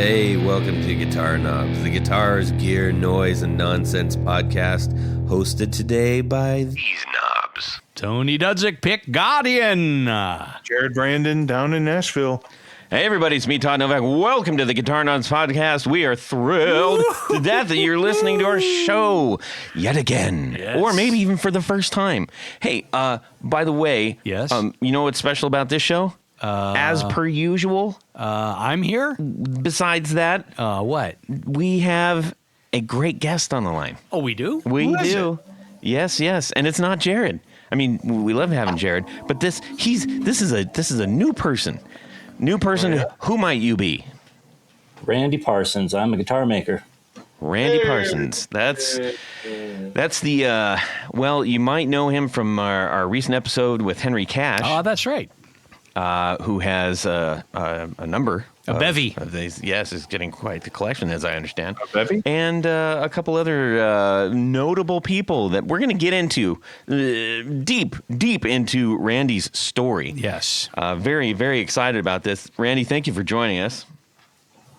Hey, welcome to Guitar Knobs, the guitars, gear, noise, and nonsense podcast, hosted today by these knobs. Tony Dudzik, Pick Guardian. Jared Brandon down in Nashville. Hey everybody, it's me, Todd Novak. Welcome to the Guitar Knobs podcast. We are thrilled to death that you're listening to our show yet again, or maybe even for the first time. Hey, by the way, Yes? You know what's special about this show? As per usual, I'm here. besides that, What? we have a great guest on the line. Oh, we do? We do. Yes, and it's not Jared. I mean, we love having Jared, but this is a new person. New person. Who might you be? Randy Parsons. I'm a guitar maker. Randy Parsons. That's the well, you might know him from our recent episode with Henri Cash. Oh, that's right. Who has a number. A bevy. Of these. Yes, is getting quite the collection, as I understand. A bevy? And a couple other notable people that we're going to get into deep into Randy's story. Yes. Very, very excited about this. Randy, thank you for joining us.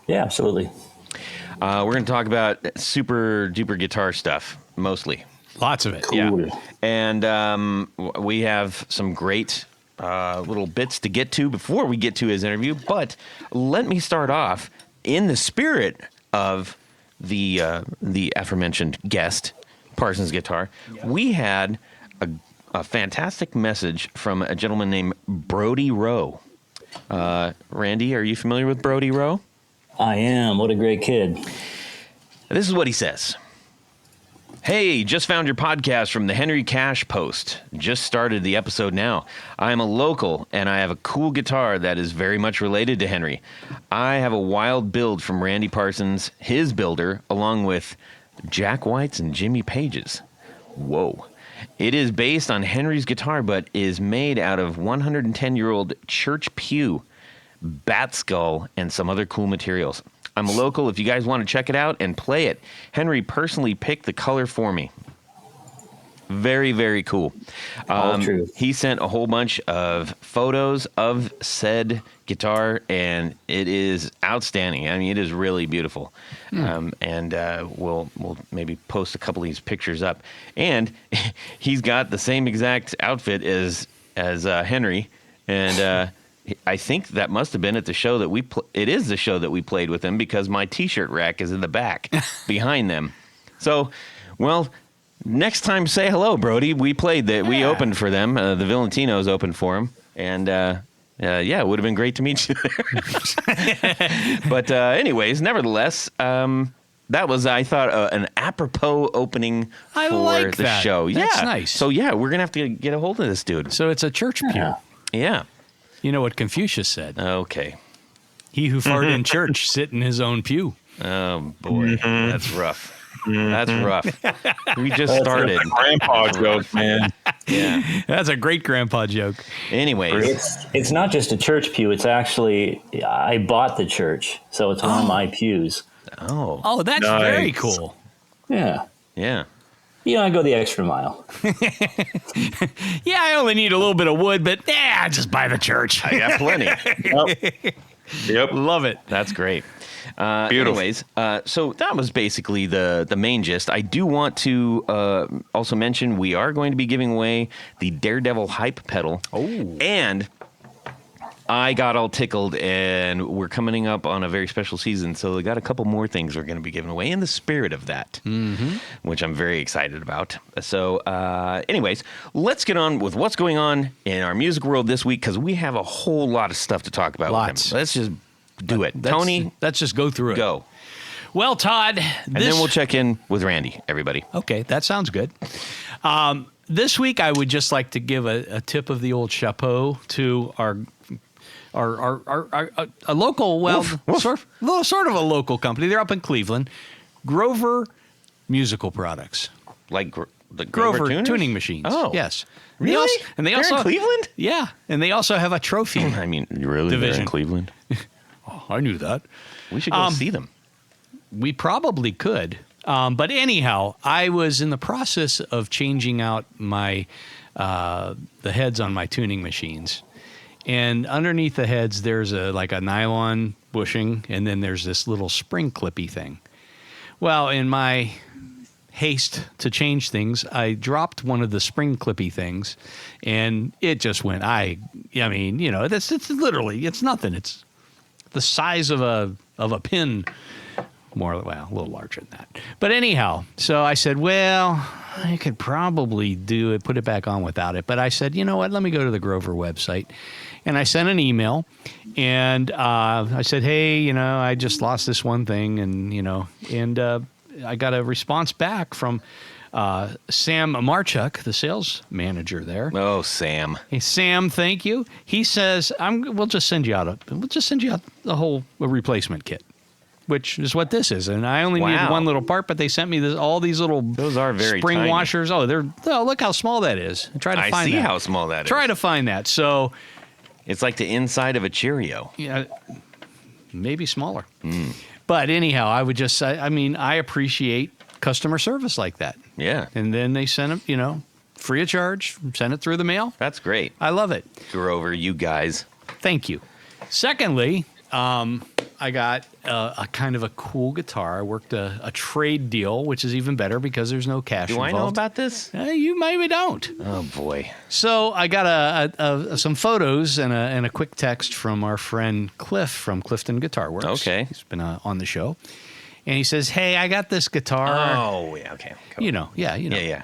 Yeah, absolutely. We're going to talk about super duper guitar stuff, mostly. Lots of it. Cool. Yeah. And we have some great little bits to get to before we get to his interview. But let me start off in the spirit of the aforementioned guest, Parsons Guitar. Yeah. We had a fantastic message from a gentleman named Brody Rowe. Randy, are you familiar with Brody Rowe? I am. What a great kid. This is what he says. Hey, just found your podcast from the Henri Cash post. Just started the episode now. I am a local, and I have a cool guitar that is very much related to Henri. I have a wild build from Randy Parsons, his builder, along with Jack White's and Jimmy Page's. Whoa. It is based on Henri's guitar, but is made out of 110-year-old church pew, bat skull, and some other cool materials. I'm a local if you guys want to check it out and play it. Henri personally picked the color for me. Very, very cool. All true. He sent a whole bunch of photos of said guitar, and it is outstanding. I mean, it is really beautiful. And we'll maybe post a couple of these pictures up. And he's got the same exact outfit as Henri, and I think that must have been at the show that it is the show that we played with him, because my T-shirt rack is in the back behind them. So, well, next time say hello, Brody. We played that. We opened for them. The Valentinos opened for him, and it would have been great to meet you there. But anyways, nevertheless, that was, I thought, an apropos opening for the show. That's nice. So yeah, we're gonna have to get a hold of this dude. So it's a church pew. Yeah. You know what Confucius said? Okay. He who farted in church sit in his own pew. Oh, boy. That's rough. That's rough. We just started. Grandpa joke, man. Yeah. That's a great grandpa joke. Anyways. It's not just a church pew. It's actually, I bought the church, so it's one of my pews. Oh, that's nice. Very cool. Yeah. Yeah. You know, I go the extra mile. Yeah, I only need a little bit of wood, but just buy the church. I got plenty. Yep. Love it. That's great. Beautiful. Anyways, so that was basically the main gist. I do want to also mention we are going to be giving away the Daredevil Hype pedal. Oh. And I got all tickled, and we're coming up on a very special season, so we got a couple more things we're going to be giving away in the spirit of that, which I'm very excited about. So anyways, let's get on with what's going on in our music world this week, because we have a whole lot of stuff to talk about. Lots. With him. Let's just do it. Tony, let's just go through it. go. Well, Todd. And then we'll check in with Randy, everybody. Okay, that sounds good. This week, I would just like to give a tip of the old chapeau to our local, well, sort of a local company. They're up in Cleveland, Grover Musical Products. Like the Grover tuners? tuning machines. Oh, yes. really? They They're also in Cleveland? Yeah, and they also have a trophy. I mean, really? They're Division. in Cleveland? Oh, I knew that. We should go see them. We probably could. But anyhow, I was in the process of changing out my the heads on my tuning machines. And underneath the heads, there's a nylon bushing, and then there's this little spring clippy thing. Well, in my haste to change things, I dropped one of the spring clippy things, and it just went. I mean, it's literally, it's nothing. It's the size of a pin, a little larger than that. But anyhow, so I said, well, I could probably do it, put it back on without it. But I said, you know what? Let me go to the Grover website. And I sent an email, and I said, hey, I just lost this one thing, and I got a response back from Sam Marchuk, the sales manager there. Oh, Sam. Hey, Sam, thank you. He says, we'll just send you out a whole replacement kit, which is what this is. And I only needed one little part, but they sent me all these little Those are very spring tiny. washers. Oh, look how small that is. I see how small that is. Try to find that. So it's like the inside of a Cheerio. yeah, maybe smaller. But anyhow, I would just say, I appreciate customer service like that. Yeah. And then they sent them, free of charge, send it through the mail. That's great. I love it. Grover, you guys. Thank you. Secondly, I got a kind of a cool guitar. I worked a trade deal, which is even better because there's no cash Do involved. I know about this? You maybe don't. Oh, boy. So I got some photos and a quick text from our friend Cliff from Clifton Guitar Works. Okay. He's been on the show. And he says, hey, I got this guitar. Oh, yeah, okay. Cool. Yeah.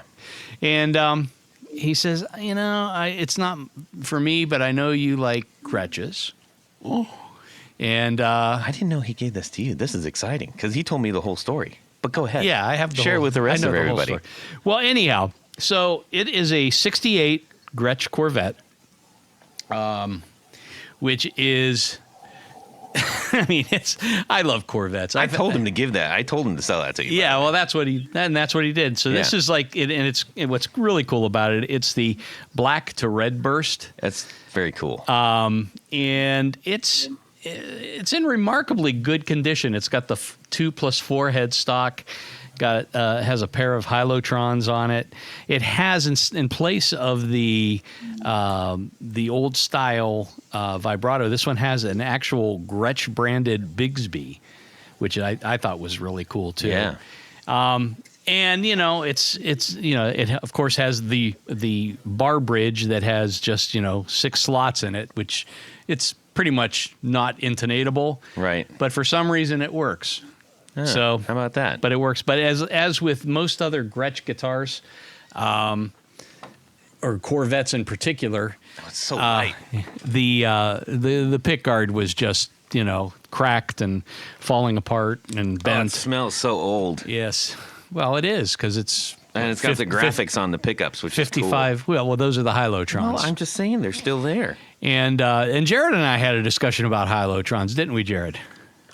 And he says, it's not for me, but I know you like Gretches. Oh. And I didn't know he gave this to you. This is exciting because he told me the whole story. But go ahead. yeah, I have the Share whole, with the rest I know of the whole everybody. story. Well, anyhow, so it is a 68 Gretsch Corvette, which is, I love Corvettes. I told him to give that. I told him to sell that to you. Yeah, well, that's what he did. So this is like it, and what's really cool about it. It's the black to red burst, That's very cool. and it's in remarkably good condition. It's got the 2+4 headstock. Has a pair of Hylotrons on it. It has in place of the old style vibrato. This one has an actual Gretsch branded Bigsby, which I thought was really cool too. Yeah. And it of course has the bar bridge that has just 6 slots in it, which it's pretty much not intonatable. Right. But for some reason it works. So how about that? But it works. But as with most other Gretsch guitars, or Corvettes in particular, it's so light. the pickguard was just cracked and falling apart and Oh, it bent. smells so old. Yes. Well, it is because it's And it's got the graphics on the pickups, which 55. is cool. Well, those are the Hylotrons. Well, I'm just saying they're still there. And Jared and I had a discussion about Hylotrons, didn't we, Jared?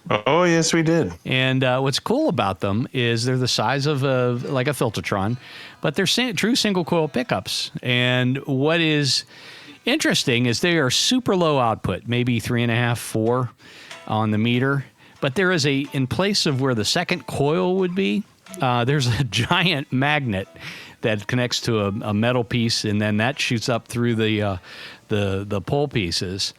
Oh, yes, we did. And what's cool about them is they're the size of like a Filtertron, but they're true single coil pickups. And what is interesting is they are super low output, maybe 3.5, 4 on the meter. But there is in place of where the second coil would be, there's a giant magnet that connects to a metal piece, and then that shoots up through the pole pieces.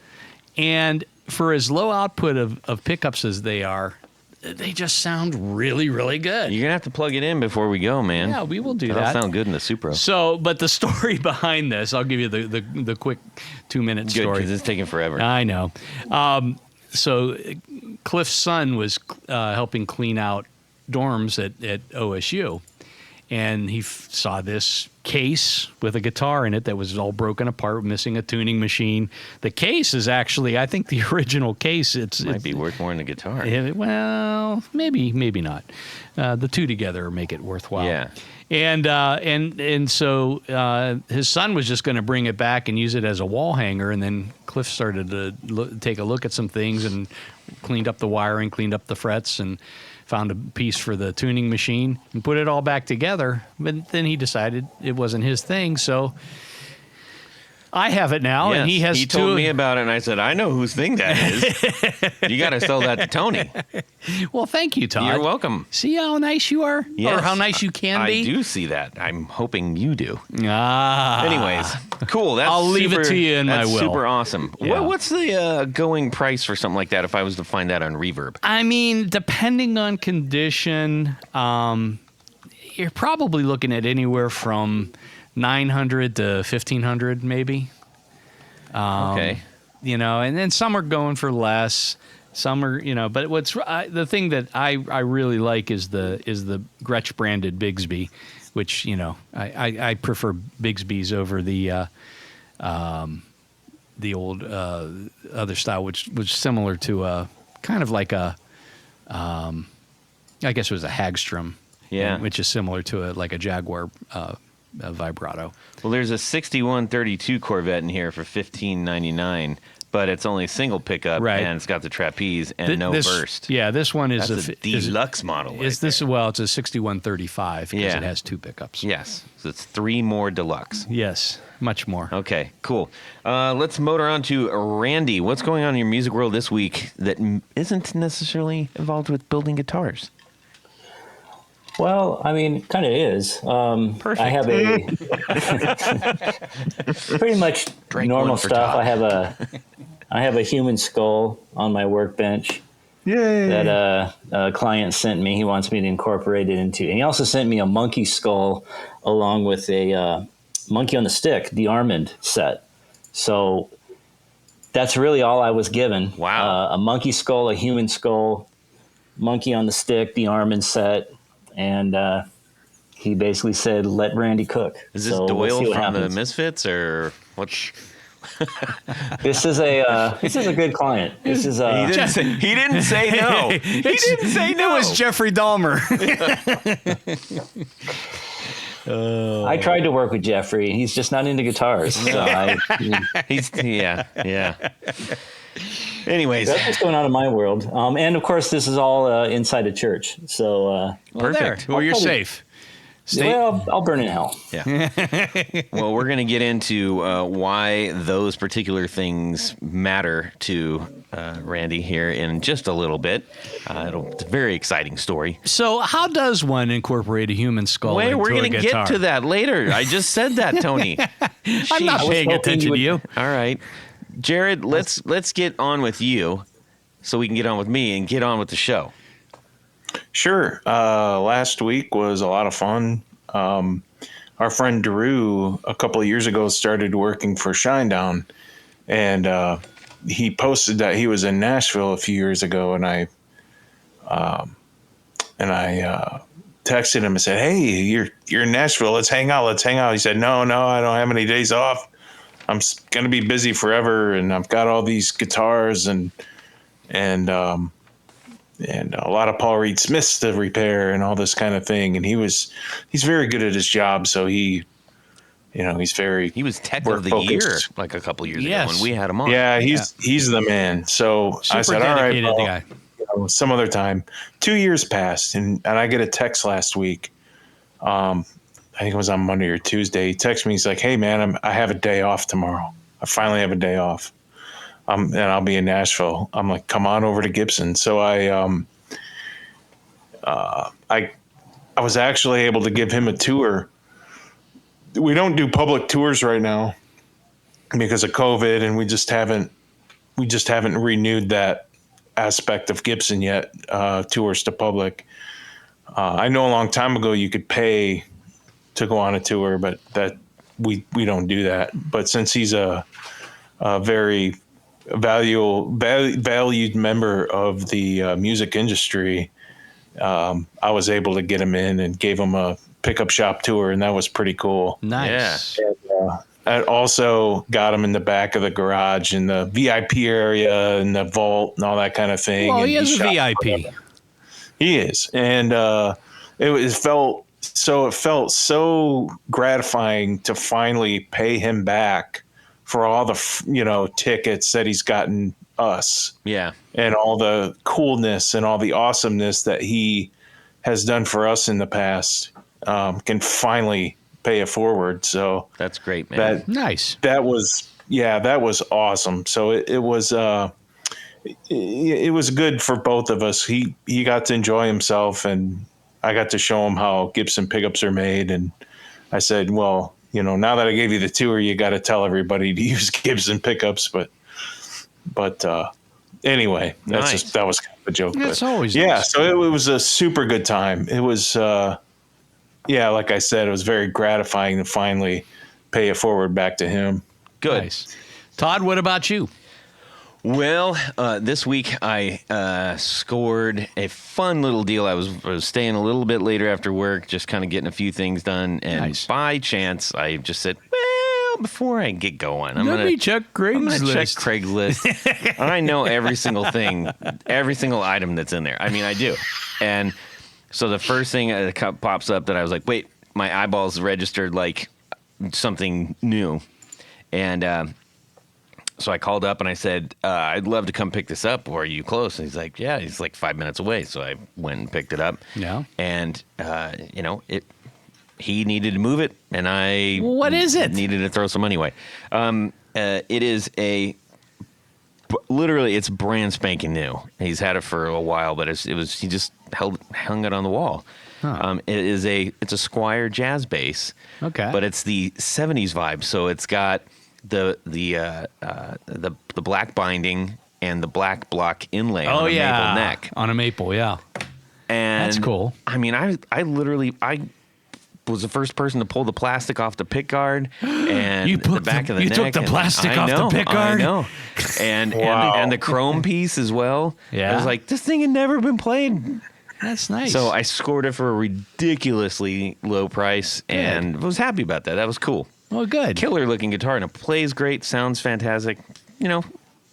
And for as low output of pickups as they are, they just sound really, really good. You're going to have to plug it in before we go, man. Yeah, we will do That'll that. sound good in the Supro. So, but the story behind this, I'll give you the quick 2-minute Good, story. because it's taking forever. I know. So Cliff's son was helping clean out dorms at OSU, and he saw this case with a guitar in it that was all broken apart, missing a tuning machine. The case is actually, I think, the original case. It Might be worth more than the guitar. well, maybe not. The two together make it worthwhile. Yeah. And so his son was just going to bring it back and use it as a wall hanger, and then Cliff started to take a look at some things and cleaned up the wiring, cleaned up the frets, and found a piece for the tuning machine and put it all back together. But then he decided it wasn't his thing, so I have it now, Yes, and he has He two. told me about it, and I said, I know whose thing that is. You got to sell that to Tony. Well, thank you, Todd. You're welcome. See how nice you are? Yes, Or how nice you can be? I do see that. I'm hoping you do. Ah. Anyways, cool. That's I'll leave it super- to you in my that's will. super awesome. Yeah. What's the going price for something like that if I was to find that on Reverb? I mean, depending on condition, you're probably looking at anywhere from $900 to $1,500, maybe. Okay. You know, and then some are going for less. Some are, you know, but the thing that I really like is the Gretsch branded Bigsby, which, you know, I prefer Bigsby's over the old other style, which was similar to kind of like I guess it was a Hagstrom, Yeah. which is similar to like a Jaguar vibrato. Well, there's a 6132 Corvette in here for $15.99, but it's only a single pickup, Right. and it's got the trapeze and no this, burst. Yeah, this one is That's a deluxe model. Is right this there. well? It's a 6135 because Yeah. it has two pickups. Yes. So it's 3 more deluxe. Yes, much more. Okay, cool. Let's motor on to Randy. What's going on in your music world this week that isn't necessarily involved with building guitars? Well, I mean, it kind of is. Perfect. I have a pretty much Drink normal one for stuff. Todd. I have a human skull on my workbench Yay. that a client sent me. He wants me to incorporate it into. And he also sent me a monkey skull along with a monkey on the stick, the Armand set. So that's really all I was given. Wow. A monkey skull, a human skull, monkey on the stick, the Armand set. And he basically said, "Let Randy cook." Is this So we'll Doyle see what from the happens. Misfits or what? This is a good client. This is He didn't say no. He didn't say no. It was Jeffrey Dahmer. I tried to work with Jeffrey. He's just not into guitars. So Yeah. Anyways, that's what's going on in my world. And of course, this is all inside a church. So perfect. Well, you're I'll probably- safe. Stay. well, I'll burn in hell. Yeah. Well, we're going to get into why those particular things matter to Randy here in just a little bit. It's a very exciting story. So, how does one incorporate a human skull Wait, into we're a going to guitar? get to that later. I just said that, Tony. I'm not was paying hoping attention you to would- you. All right, Jared. Let's get on with you, so we can get on with me and get on with the show. Sure. Last week was a lot of fun. Our friend Drew, a couple of years ago, started working for Shinedown, and he posted that he was in Nashville a few years ago, and I texted him and said, "Hey, you're in Nashville. Let's hang out. Let's hang out." He said, "No, I don't have any days off. I'm going to be busy forever, and I've got all these guitars and a lot of Paul Reed Smiths to repair and all this kind of thing." And he's very good at his job. So he's very, He was Tech Work of the focused. Year like a couple years Yes. ago when we had him on. yeah, he's the man. So I Super said, all right, dedicated, Paul, the guy. some other time. 2 years passed, and I get a text last week. I think it was on Monday or Tuesday. He texted me. He's like, "Hey man, I have a day off tomorrow. I finally have a day off. And I'll be in Nashville." I'm like, "Come on over to Gibson." So I was actually able to give him a tour. We don't do public tours right now because of COVID, and we just haven't renewed that aspect of Gibson yet. Tours to public. I know a long time ago you could pay to go on a tour, but that we don't do that. But since he's a very valued member of the music industry, I was able to get him in and gave him a pickup shop tour, and that was pretty cool. Nice. I also got him in the back of the garage in the VIP area and the vault and all that kind of thing. Well, and he is a shot VIP. He is, and it felt so gratifying to finally pay him back for all the tickets that he's gotten us, Yeah. and all the coolness and all the awesomeness that he has done for us in the past. Can finally pay it forward. So That's great, man. Nice. that was awesome. So it was good for both of us. He got to enjoy himself, and I got to show him how Gibson pickups are made. And I said, well, now that I gave you the tour, you got to tell everybody to use Gibson pickups. But anyway, Nice. that was kind of a joke. That's but, always yeah. nice. So it was a super good time. It was, like I said, it was very gratifying to finally pay it forward back to him. Good. Nice. Todd, what about you? Well, this week I scored a fun little deal. I was staying a little bit later after work, just kind of getting a few things done. And Nice. by chance, I just said, well, before I get going, I'm Let going me to check Craigslist. Craigslist. I know every single thing, every single item that's in there. I mean, I do. And so the first thing that pops up that I was like, wait, my eyeballs registered like something new. And so I called up and I said, I'd love to come pick this up. Or are you close? And he's like, yeah, he's like 5 minutes away. So I went and picked it up. Yeah. And, he needed to move it, and I What is it? needed to throw some money away. It is literally it's brand spanking new. He's had it for a while, but he just hung it on the wall. Huh. It's a Squier jazz bass. Okay. But it's the 70s vibe, so it's got the black binding and the black block inlay on a maple neck. On a maple, yeah. And That's cool. I mean, I literally was the first person to pull the plastic off the pick guard and the back of the neck. You took the plastic off the pick guard? I know. And, Wow. and the chrome piece as well. Yeah. I was like, this thing had never been played. That's nice. So I scored it for a ridiculously low price and was happy about that. That was cool. well, good. Killer looking guitar, and it plays great, sounds fantastic.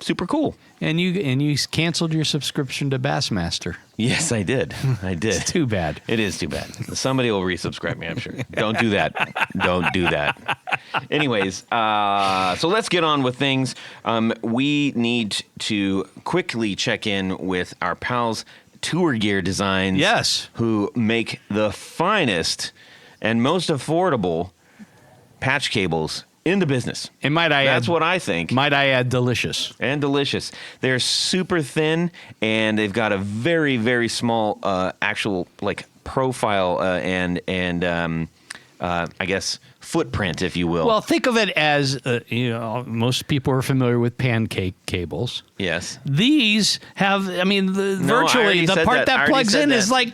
Super cool. And you canceled your subscription to Bassmaster. Yes, I did. I did. It's too bad. It is too bad. Somebody will resubscribe me, I'm sure. Don't do that. Don't do that. Anyways, so let's get on with things. We need to quickly check in with our pals, Tour Gear Designs. Yes. Who make the finest and most affordable patch cables in the business. And That's what I think. Might I add delicious. And delicious. They're super thin, and they've got a very, very small actual like profile I guess footprint, if you will. Well, think of it as most people are familiar with pancake cables. Yes. These have, I virtually already the said part that. I that already plugs said in that. is like,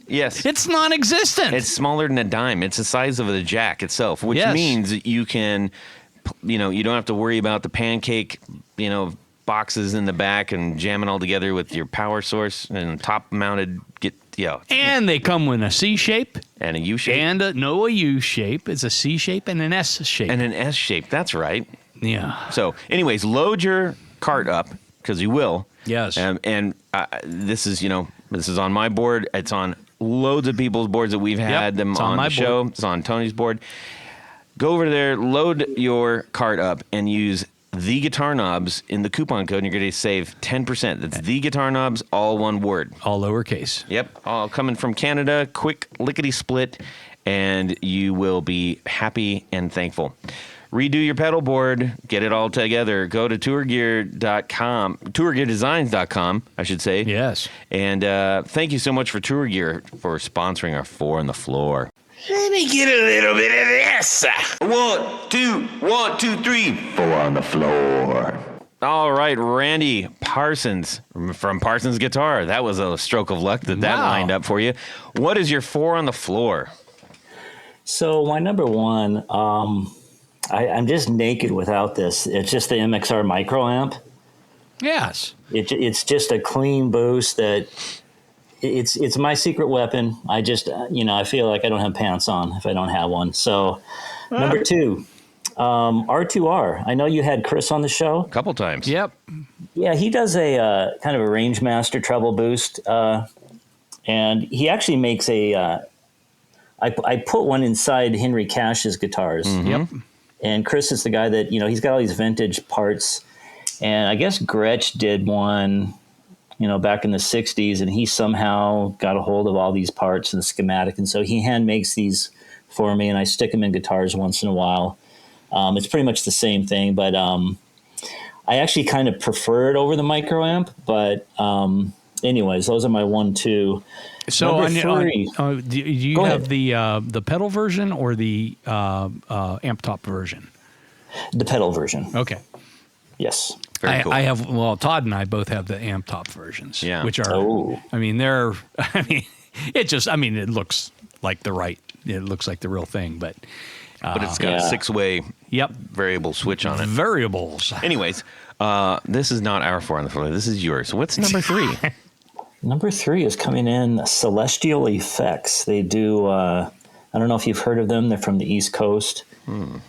Yes. it's non-existent. It's smaller than a dime. It's the size of the jack itself, which Yes. means you can, you don't have to worry about the pancake, boxes in the back and jam it all together with your power source and top mounted and they come in a C shape and a U shape and a U shape. It's a C shape and an S shape. and an S shape. That's right. Yeah. So, anyways, load your cart up because you will. Yes. And this is on my board. It's on loads of people's boards that we've had them it's on on my the show. board. It's on Tony's board. Go over there, load your cart up, and use the Guitar Knobs in the coupon code, and you're going to save 10%. That's the Guitar Knobs, all one word. All lowercase. Yep, all coming from Canada, quick lickety split, and you will be happy and thankful. Redo your pedal board, get it all together. Go to tourgear.com, tourgeardesigns.com, I should say. Yes. And thank you so much for Tour Gear for sponsoring our Four on the Floor. Let me get a little bit of this. 1, 2, 3. Four on the floor. All right, Randy Parsons from Parsons Guitar. That was a stroke of luck that Wow. lined up for you. What is your Four on the Floor? So my number one, I'm just naked without this. It's just the MXR micro amp. Yes. It's just a clean boost that it's my secret weapon. I just, I feel like I don't have pants on if I don't have one. So number two, R2R. I know you had Chris on the show. A couple times. Yep. Yeah, he does a kind of a Rangemaster treble boost. And he actually makes I put one inside Henri Cash's guitars. Mm-hmm. Yep. And Chris is the guy that, he's got all these vintage parts. And I guess Gretsch did one, back in the 60s, and he somehow got a hold of all these parts and the schematic. And so he hand makes these for me, and I stick them in guitars once in a while. It's pretty much the same thing, but I actually kind of prefer it over the micro amp. But anyways, those are my 1, 2. So Number 3. do you have the pedal version or the amp top version? The pedal version. Okay. Yes. Very cool. I have, Todd and I both have the amp top versions, Yeah. which are, it looks like it looks like the real thing, but it's got a 6-way variable switch on it. Variables. Anyways, this is not our 4 on the floor. This is yours. What's number 3? Number 3 is coming in Celestial Effects. They do, I don't know if you've heard of them. They're from the East Coast. And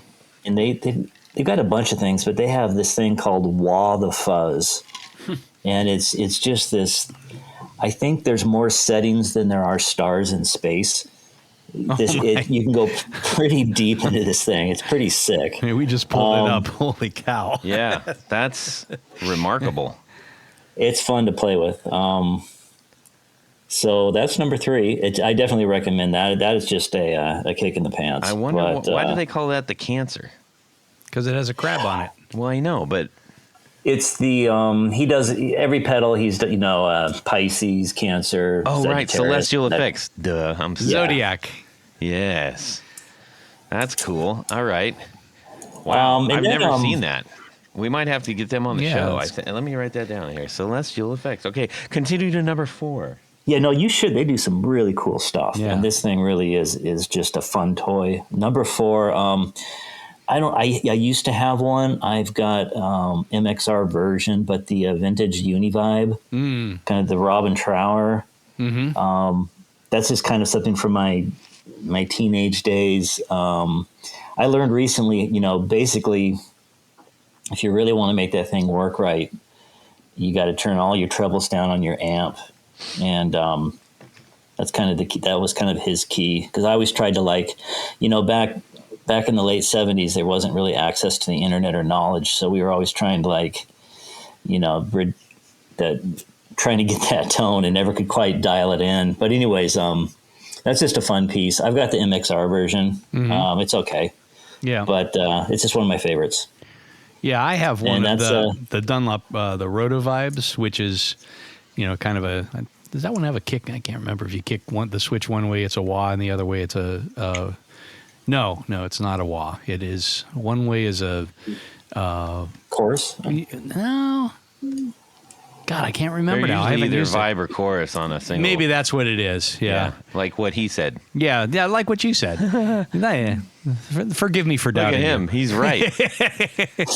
they've got a bunch of things, but they have this thing called Wah the Fuzz. And it's just this, I think there's more settings than there are stars in space. You can go pretty deep into this thing. It's pretty sick. I mean, we just pulled it up. Holy cow. Yeah, that's remarkable. It's fun to play with. So that's number 3. I definitely recommend that. That is just a kick in the pants. I wonder why do they call that the Cancer? Because it has a crab on it. Well, I know, but it's the he does every pedal. He's Pisces, Cancer. Oh, right, Sagittarius. Celestial Effects. Duh, I'm Zodiac. Yes, that's cool. All right. Wow, I've never seen that. We might have to get them on the show. Let me write that down here. Celestial Effects. Okay, continue to number 4. Yeah, no, you should. They do some really cool stuff, and this thing really is just a fun toy. Number 4. I used to have one. I've got MXR version, but the vintage Univibe, kind of the Robin Trower. Mm-hmm. That's just kind of something from my teenage days. I learned recently, basically, if you really want to make that thing work right, you got to turn all your trebles down on your amp, and that's kind of the key. That was kind of his key, because I always tried to back in the late 70s, there wasn't really access to the internet or knowledge. So we were always trying to trying to get that tone and never could quite dial it in. But anyways, that's just a fun piece. I've got the MXR version. Mm-hmm. It's okay. Yeah. But it's just one of my favorites. Yeah, I have one of the Dunlop, the Roto Vibes, which is, kind of does that one have a kick? I can't remember if you kick the switch one way, it's a wah, and the other way it's a No, it's not a wah. It is one way is a chorus. No, God, I can't remember now. I haven't either used vibe or chorus on a single. Maybe that's what it is. Yeah, like what he said. Yeah, like what you said. Forgive me for doubting Look at him. He's right.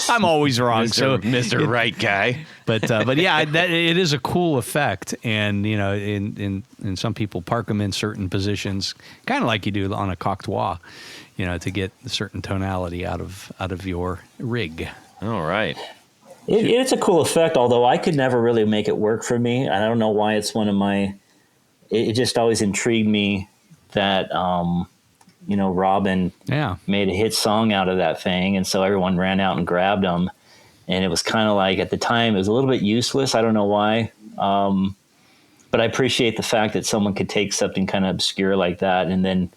I'm always wrong. Mr. Right guy. But yeah, it is a cool effect, and in some people park them in certain positions, kind of like you do on a cocked wah, to get a certain tonality out of your rig. All right. It's a cool effect, although I could never really make it work for me. I don't know why it's one of my. It just always intrigued me that Robin made a hit song out of that thing, and so everyone ran out and grabbed them, and it was kind of like at the time it was a little bit useless. I don't know why, but I appreciate the fact that someone could take something kind of obscure like that and then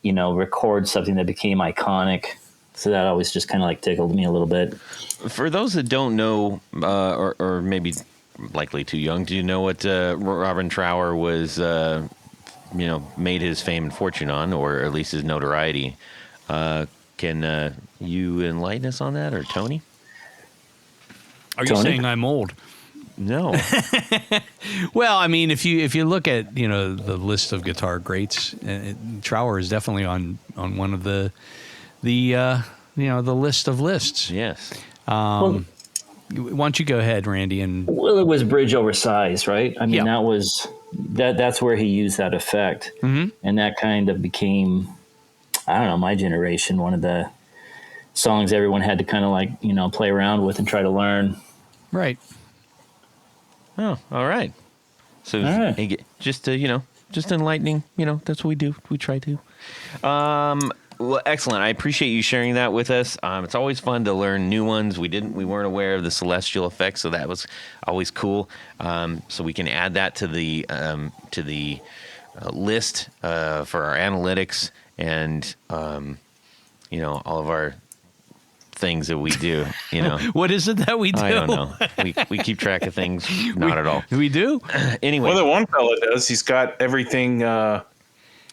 record something that became iconic. So that always just kind of tickled me a little bit. For those that don't know, or maybe likely too young, do you know what Robin Trower was, made his fame and fortune on, or at least his notoriety? Can you enlighten us on that, or Tony? Are you saying I'm old? No. Well, I mean, if you look at the list of guitar greats, Trower is definitely on one of the list of lists. Yes. Why don't you go ahead, Randy? Well, it was bridge over size, right? I mean, that's where he used that effect, and that kind of became, I don't know, my generation, one of the songs everyone had to kind of play around with and try to learn. Right. Oh, all right. So just enlightening. That's what we do. We try to. Well, excellent. I appreciate you sharing that with us. It's always fun to learn new ones. We weren't aware of the Celestial Effects, so that was always cool. So we can add that to the list for our analytics. and all of our things that we do. What is it that we do? I don't know. We keep track of things. Not at all. We do. Anyway, Well, the one fella does. He's got everything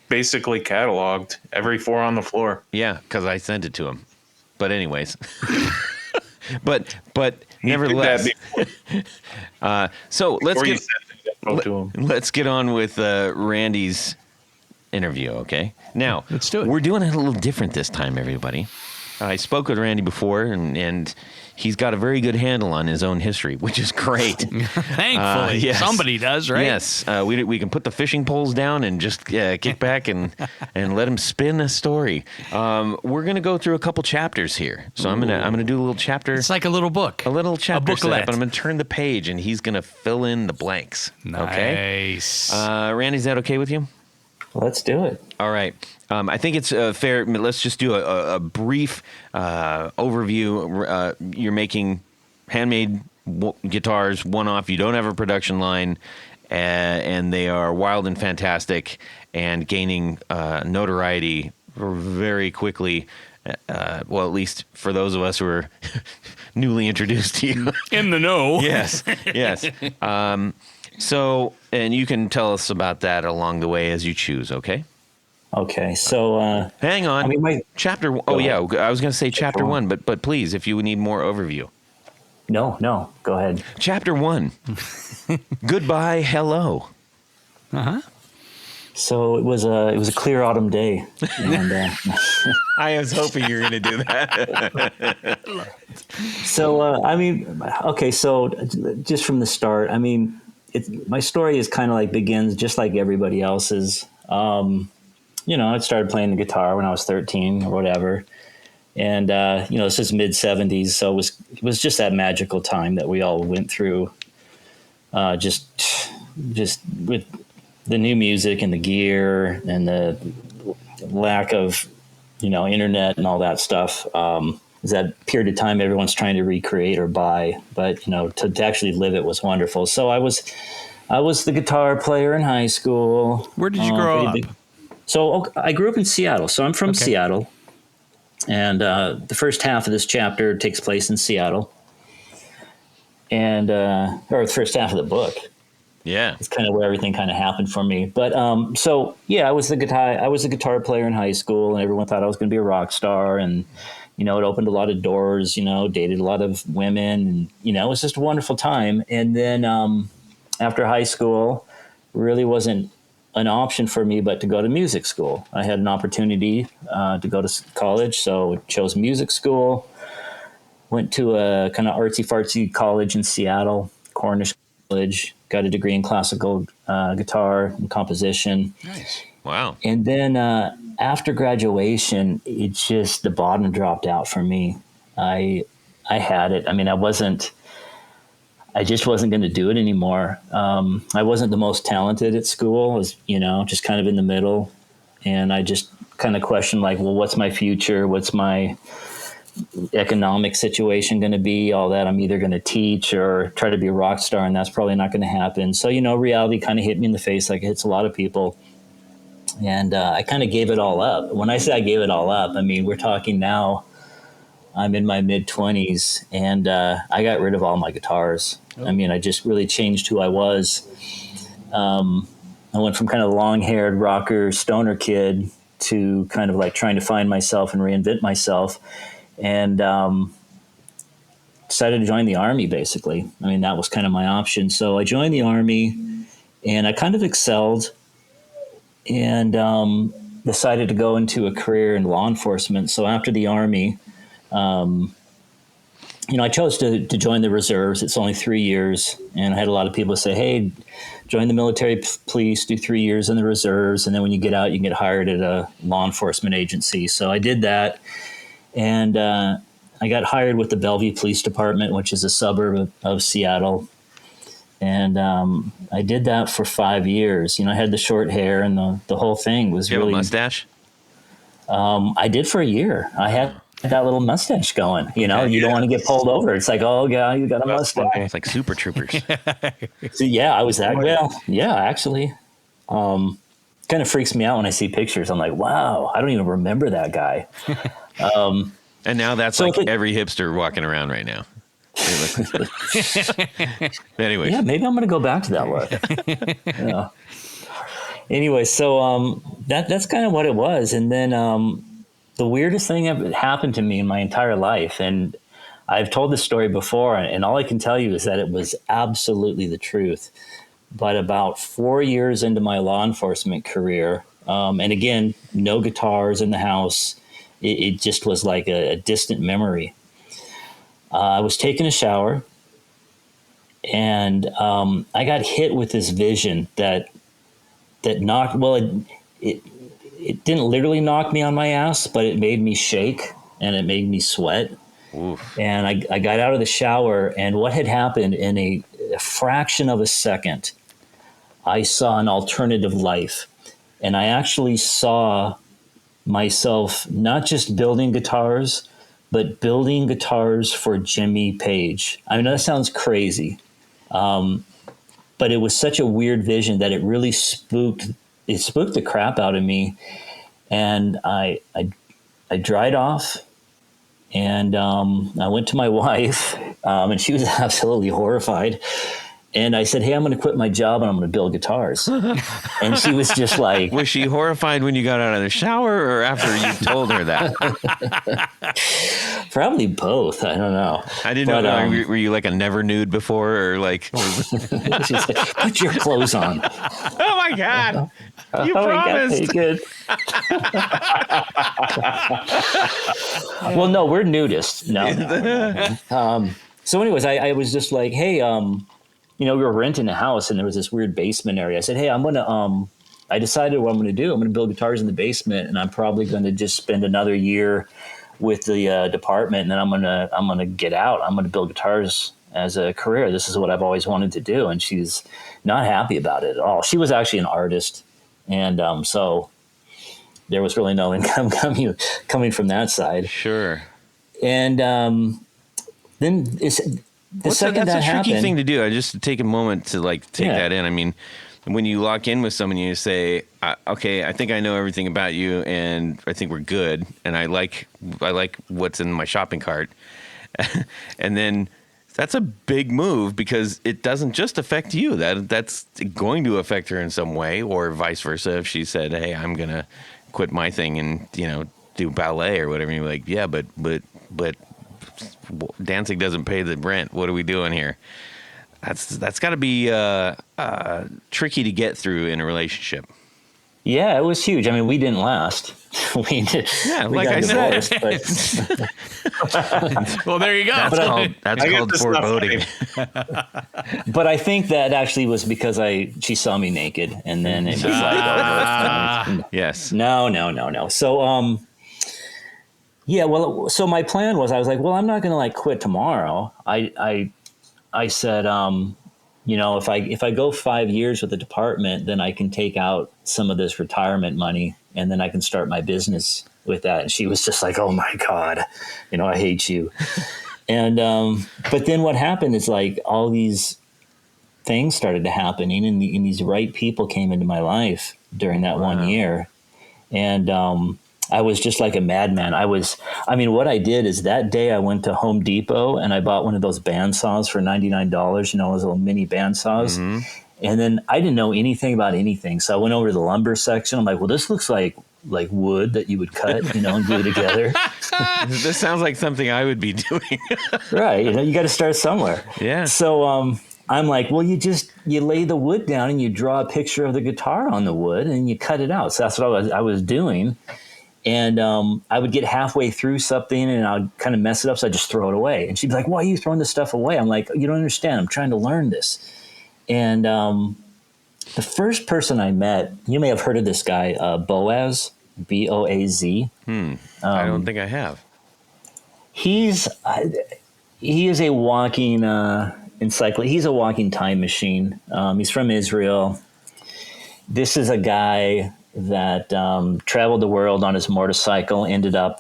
basically cataloged. Every 4 on the floor. yeah, because I sent it to him. But anyways, but nevertheless, so let's get on with Randy's interview. Okay, now let's do it. We're doing it a little different this time, everybody. I spoke with Randy before, and he's got a very good handle on his own history, which is great. Thankfully, yes. somebody does, right? Yes, we can put the fishing poles down and just kick back and let him spin a story. We're gonna go through a couple chapters here, so I'm gonna do a little chapter. It's like a little book, a little chapter booklet. setup, and I'm gonna turn the page, and he's gonna fill in the blanks. Okay, Nice. Randy, is that okay with you? Let's do it. All right. I think it's fair. Let's just do a brief overview. You're making handmade guitars, one-off. You don't have a production line, and they are wild and fantastic and gaining notoriety very quickly. Well, at least for those of us who are newly introduced to you. In the know. Yes. So, and you can tell us about that along the way as you choose, okay? Okay, so Hang on. I mean, chapter. Go yeah, ahead. I was going to say chapter 1, 1. but please, if you need more overview. No, go ahead. Chapter 1. Goodbye, hello. So it was a clear autumn day, and I was hoping you were going to do that. so I mean, okay, so just from the start, I mean, my story is kind of like begins just like everybody else's. I started playing the guitar when I was 13 or whatever. And, this is mid 70s. So it was just that magical time that we all went through, just with the new music and the gear and the lack of, internet and all that stuff. Is that period of time everyone's trying to recreate or buy, but, to actually live it was wonderful. So I was the guitar player in high school. Where did you grow up? So I grew up in Seattle. So I'm from Seattle. And the first half of this chapter takes place in Seattle. And or the first half of the book. Yeah. It's kind of where everything kind of happened for me. But I was the guitar player in high school, and everyone thought I was going to be a rock star. And, it opened a lot of doors, dated a lot of women. And, it was just a wonderful time. And then after high school, really wasn't an option for me but to go to music school. I had an opportunity to go to college, so chose music school. Went to a kind of artsy-fartsy college in Seattle, Cornish College. Got a degree in classical guitar and composition. Nice. Wow. And then after graduation, the bottom dropped out for me. I had it. I mean, I just wasn't going to do it anymore. I wasn't the most talented at school. I was, just kind of in the middle. And I just kind of questioned, like, well, what's my future? What's my economic situation going to be? All that. I'm either going to teach or try to be a rock star, and that's probably not going to happen. So, reality kind of hit me in the face like it hits a lot of people. And I kind of gave it all up. When I say I gave it all up, I mean, we're talking now, I'm in my mid-20s, and I got rid of all my guitars. I mean, I just really changed who I was. I went from kind of long-haired rocker, stoner kid to kind of like trying to find myself and reinvent myself, and decided to join the Army, basically. I mean, that was kind of my option. So I joined the Army, and I kind of excelled, and decided to go into a career in law enforcement. So after the Army, I chose to join the reserves. It's only 3 years. And I had a lot of people say, hey, join the military police, do 3 years in the reserves. And then when you get out, you can get hired at a law enforcement agency. So I did that. And I got hired with the Bellevue Police Department, which is a suburb of Seattle. And I did that for 5 years. I had the short hair, and the whole thing was you really... have a mustache? I did for a year. I had that little mustache going, you don't want to get pulled over. It's like, oh yeah, you got a mustache. It's like Super Troopers. So yeah, I was that. Well, yeah, actually. kind of freaks me out when I see pictures. I'm like, wow, I don't even remember that guy. And now that's So like if it- every hipster walking around right now. Anyway, Yeah, maybe I'm going to go back to that look. Yeah. Anyway, so that's kind of what it was. And then the weirdest thing that happened to me in my entire life, and I've told this story before, and all I can tell you is that it was absolutely the truth. But about 4 years into my law enforcement career, and again, no guitars in the house, it just was like a distant memory. I was taking a shower, and I got hit with this vision that knocked. Well, it didn't literally knock me on my ass, but it made me shake and it made me sweat. oof. And I got out of the shower, and what had happened in a fraction of a second, I saw an alternative life. And I actually saw myself not just building guitars, but building guitars for Jimmy Page. I know that sounds crazy, but it was such a weird vision that it really spooked the crap out of me. And I dried off, and I went to my wife, and she was absolutely horrified. And I said, hey, I'm going to quit my job and I'm going to build guitars. And she was just like... Was she horrified when you got out of the shower or after you told her that? Probably both. I don't know. I didn't know. Were you like a never nude before, or like? She said, put your clothes on. Oh my God! You promised. Good. Well, no, we're nudists. No. So, anyways, I was just like, hey, we were renting a house, and there was this weird basement area. I said, hey, I decided what I'm going to do. I'm going to build guitars in the basement, and I'm probably going to just spend another year with the department, and then I'm going to get out. I'm going to build guitars as a career. This is what I've always wanted to do. And she's not happy about it at all. She was actually an artist. And so there was really no income coming from that side. Sure. And then that's a tricky happened, thing to do. I just take a moment to take that in. I mean, when you lock in with someone, you say, okay, I think I know everything about you, and I think we're good, and I like what's in my shopping cart. And then that's a big move, because it doesn't just affect you. That's going to affect her in some way, or vice versa. If she said, hey, I'm going to quit my thing and, do ballet or whatever, and you're like, yeah, but dancing doesn't pay the rent. What are we doing here? That's got to be tricky to get through in a relationship. Yeah, it was huge. I mean, we didn't last. We like I said. Well, there you go. That's called foreboding. But I think that actually was because she saw me naked, and then it was like, yes. No. So, yeah, well, so my plan was, I was like, well, I'm not going to quit tomorrow. I said, if I go 5 years with the department, then I can take out some of this retirement money, and then I can start my business with that. And she was just like, oh my God, I hate you. And, but then what happened is all these things started to happen, and these right people came into my life during that 1 year. And, I was just like a madman. What I did is that day I went to Home Depot and I bought one of those bandsaws for $99, those little mini bandsaws. Mm-hmm. And then I didn't know anything about anything. So I went over to the lumber section. I'm like, well, this looks like wood that you would cut, and glue together. This sounds like something I would be doing. Right. You got to start somewhere. Yeah. So, I'm like, well, you lay the wood down and you draw a picture of the guitar on the wood and you cut it out. So that's what I was doing. And I would get halfway through something and I'd kind of mess it up, so I'd just throw it away. And she'd be like, why are you throwing this stuff away? I'm like, you don't understand. I'm trying to learn this. And the first person I met, you may have heard of this guy, Boaz, B-O-A-Z. I don't think I have. He is a walking encyclopedia. He's a walking time machine. He's from Israel. This is a guy that traveled the world on his motorcycle, ended up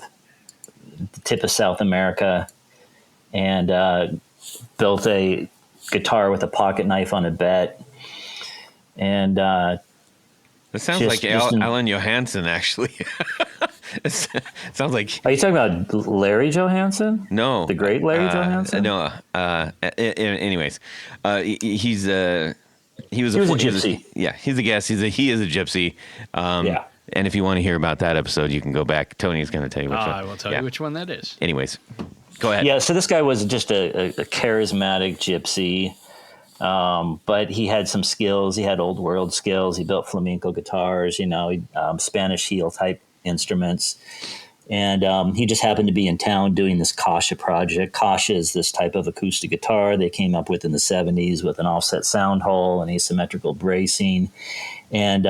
at the tip of South America, and built a guitar with a pocket knife on a bet. And It sounds Just- like just in- Alan Johansson, actually. It sounds like Are you talking about Larry Johansson? no, The great Larry Johansson? No. Anyways, he was a gypsy. he's a guest. He is a gypsy. Yeah. And if you want to hear about that episode, you can go back. Tony's going to tell you which one. I will tell you which one that is. Anyways, go ahead. Yeah, so this guy was just a charismatic gypsy, but he had some skills. He had old world skills. He built flamenco guitars, Spanish heel type instruments. And he just happened to be in town doing this Kasha project. Kasha is this type of acoustic guitar they came up with in the 70s with an offset sound hole and asymmetrical bracing. And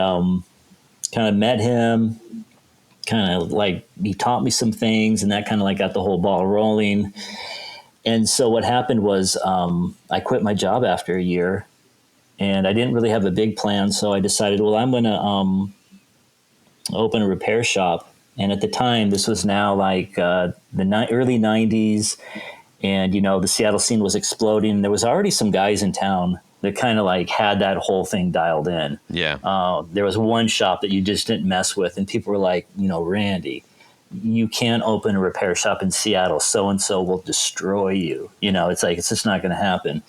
kind of met him, kind of like he taught me some things, and that kind of like got the whole ball rolling. And so what happened was I quit my job after a year, and I didn't really have a big plan. So I decided, well, I'm going to open a repair shop. And at the time, this was now like the early 90s, and, the Seattle scene was exploding. There was already some guys in town that kind of like had that whole thing dialed in. Yeah. There was one shop that you just didn't mess with, and people were like, Randy, you can't open a repair shop in Seattle. So-and-so will destroy you. It's like, it's just not going to happen.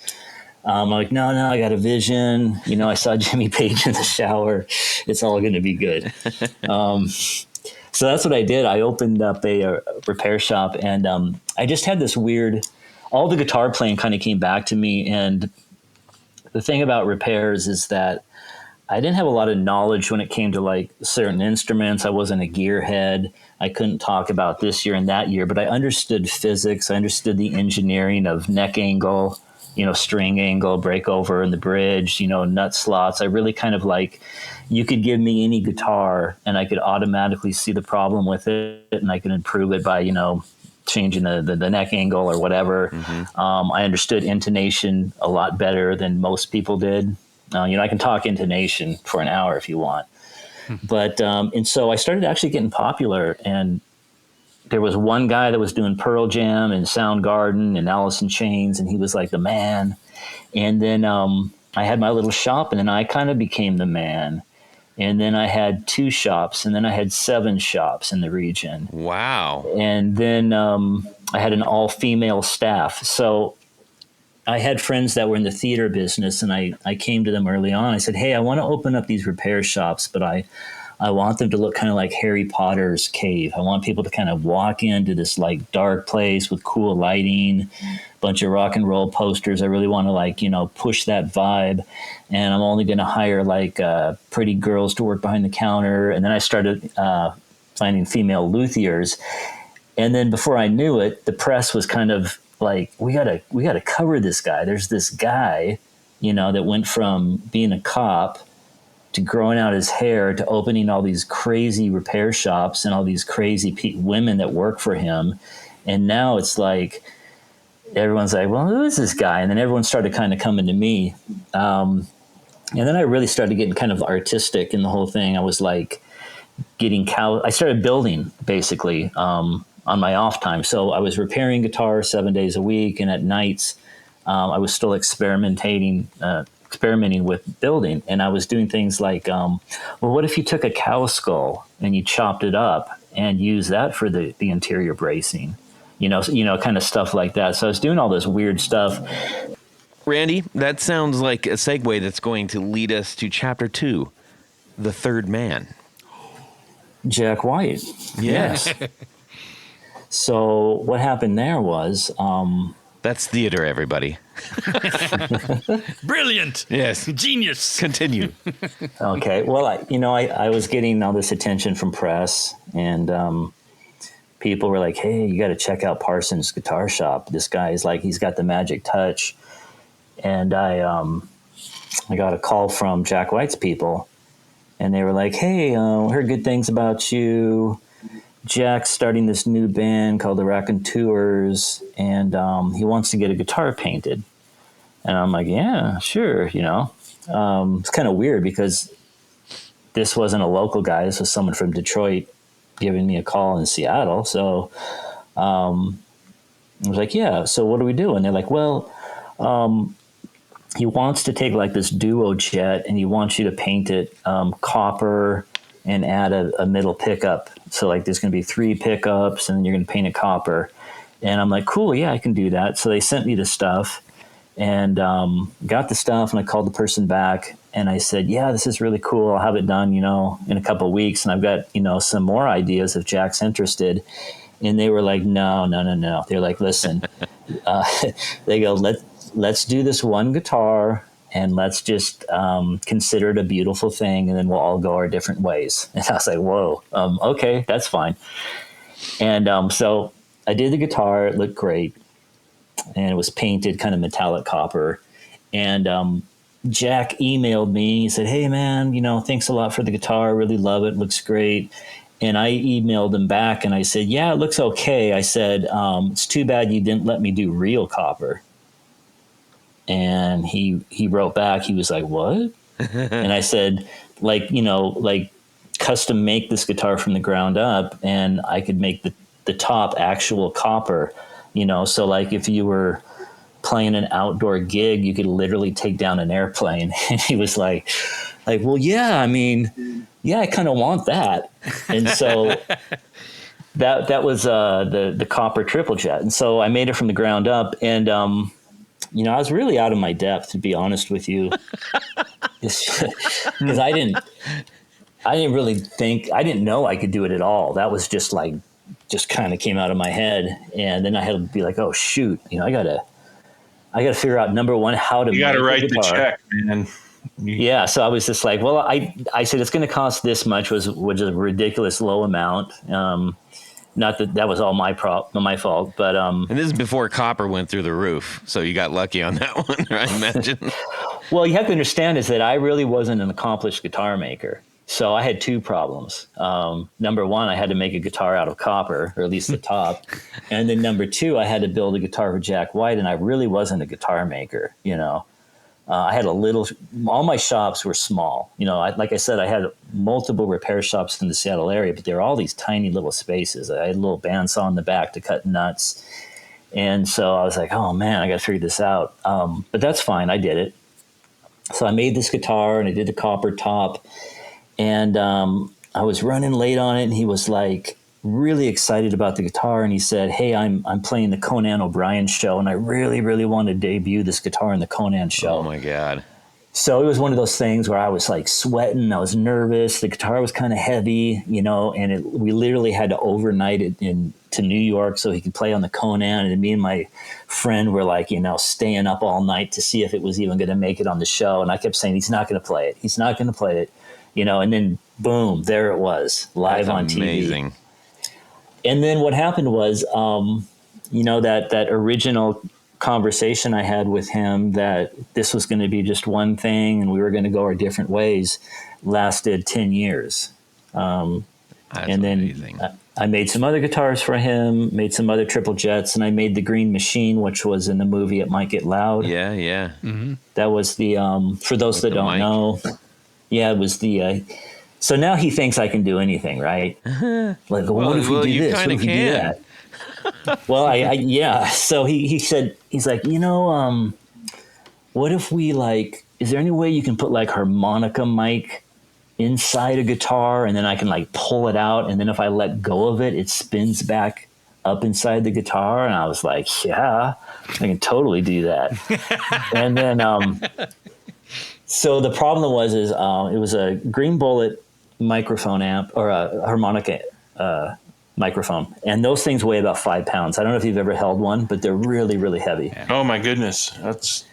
I'm like, no, I got a vision. I saw Jimmy Page in the shower. It's all going to be good. So that's what I did. I opened up a repair shop, and I just had this all the guitar playing kind of came back to me. And the thing about repairs is that I didn't have a lot of knowledge when it came to like certain instruments. I wasn't a gearhead. I couldn't talk about this year and that year, but I understood physics. I understood the engineering of neck angle, string angle, breakover in the bridge, nut slots. I really kind of like, you could give me any guitar and I could automatically see the problem with it, and I could improve it by, changing the neck angle or whatever. Mm-hmm. I understood intonation a lot better than most people did. I can talk intonation for an hour if you want. But, and so I started actually getting popular, and there was one guy that was doing Pearl Jam and Soundgarden and Alice in Chains, and he was like the man. And then I had my little shop, and then I kind of became the man. And then I had 2 shops, and then I had 7 shops in the region. Wow. And then I had an all-female staff. So I had friends that were in the theater business, and I came to them early on. I said, hey, I want to open up these repair shops, but I want them to look kind of like Harry Potter's cave. I want people to kind of walk into this like dark place with cool lighting, bunch of rock and roll posters. I really want to like, push that vibe. And I'm only going to hire like pretty girls to work behind the counter. And then I started finding female luthiers. And then before I knew it, the press was kind of like, we gotta cover this guy. There's this guy, that went from being a cop to growing out his hair to opening all these crazy repair shops and all these crazy women that work for him. And now it's like, everyone's like, well, who is this guy? And then everyone started kind of coming to me. And then I really started getting kind of artistic in the whole thing. I was like I started building basically on my off time. So I was repairing guitars 7 days a week. And at nights, I was still experimenting with building. And I was doing things like, well, what if you took a cow skull and you chopped it up and used that for the interior bracing? Kind of stuff like that. So I was doing all this weird stuff. Randy, that sounds like a segue that's going to lead us to chapter 2, The Third Man. Jack White. Yes. So what happened there was... that's theater, everybody. Brilliant. Yes. Genius. Continue. Okay. Well, I was getting all this attention from press, and people were like, hey, you got to check out Parsons Guitar Shop. This guy is like, he's got the magic touch. And I got a call from Jack White's people, and they were like, hey, I heard good things about you. Jack's starting this new band called the Raconteurs, and he wants to get a guitar painted. And I'm like, yeah, sure, It's kind of weird because this wasn't a local guy. This was someone from Detroit giving me a call in Seattle. So I was like, yeah, so what do we do? And they're like, well, he wants to take like this duo jet and he wants you to paint it copper and add a middle pickup. So like there's going to be 3 pickups and then you're going to paint it copper. And I'm like, cool, yeah, I can do that. So they sent me the stuff and got the stuff, and I called the person back and I said, yeah, this is really cool. I'll have it done, in a couple of weeks. And I've got, some more ideas if Jack's interested. And they were like, no. They're like, listen, they go, let's do this one guitar and let's just consider it a beautiful thing, and then we'll all go our different ways. And I was like, whoa, okay, that's fine. And so I did the guitar. It looked great. And it was painted kind of metallic copper. And Jack emailed me. He said, hey, man, thanks a lot for the guitar. I really love it. Looks great. And I emailed him back and I said, yeah, it looks okay. I said, it's too bad you didn't let me do real copper. And he wrote back. He was like, what? And I said, like custom make this guitar from the ground up, and I could make the top actual copper, so like if you were playing an outdoor gig, you could literally take down an airplane. And he was like, well, yeah, I kind of want that. And so that was the copper triple jet. And so I made it from the ground up, and I was really out of my depth, to be honest with you, because I didn't really think, I didn't know I could do it at all. That was just kind of came out of my head. And then I had to be like, oh shoot, I gotta figure out, number one, how to, you gotta write the check, man. Yeah. So I was just like, well, I said, it's going to cost this much, which is a ridiculous low amount. Not that was all my fault, but and this is before copper went through the roof, so you got lucky on that one, I imagine. Well, you have to understand is that I really wasn't an accomplished guitar maker, so I had 2 problems. Number one, I had to make a guitar out of copper, or at least the top, and then number 2, I had to build a guitar for Jack White, and I really wasn't a guitar maker, I had all my shops were small. Like I said, I had multiple repair shops in the Seattle area, but there were all these tiny little spaces. I had a little bandsaw in the back to cut nuts. And so I was like, oh man, I got to figure this out. But that's fine. I did it. So I made this guitar and I did the copper top, and I was running late on it. And he was like really excited about the guitar. And he said, hey, I'm playing the Conan O'Brien show, and I really, really want to debut this guitar in the Conan show. Oh my God. So it was one of those things where I was like sweating. I was nervous. The guitar was kind of heavy, and we literally had to overnight it to New York so he could play on the Conan. And me and my friend were like, staying up all night to see if it was even going to make it on the show. And I kept saying, he's not going to play it. He's not going to play it, and then boom, there it was, live on TV. Amazing. And then what happened was, that original conversation I had with him that this was going to be just one thing and we were going to go our different ways lasted 10 years. And then amazing. I made some other guitars for him, made some other triple jets, and I made the Green Machine, which was in the movie It Might Get Loud. Yeah. Mm-hmm. That was the, for those that don't know, it was the, so now he thinks I can do anything, right? Like, what if we do this? What if we do that? Well, yeah. So he said, he's like, what if we is there any way you can put harmonica mic inside a guitar, and then I can pull it out, and then if I let go of it, it spins back up inside the guitar? And I was like, yeah, I can totally do that. And then, so the problem was, it was a Green Bullet microphone amp, or a harmonica microphone, and those things weigh about 5 pounds. I don't know if you've ever held one, but they're really, really heavy. Oh my goodness, that's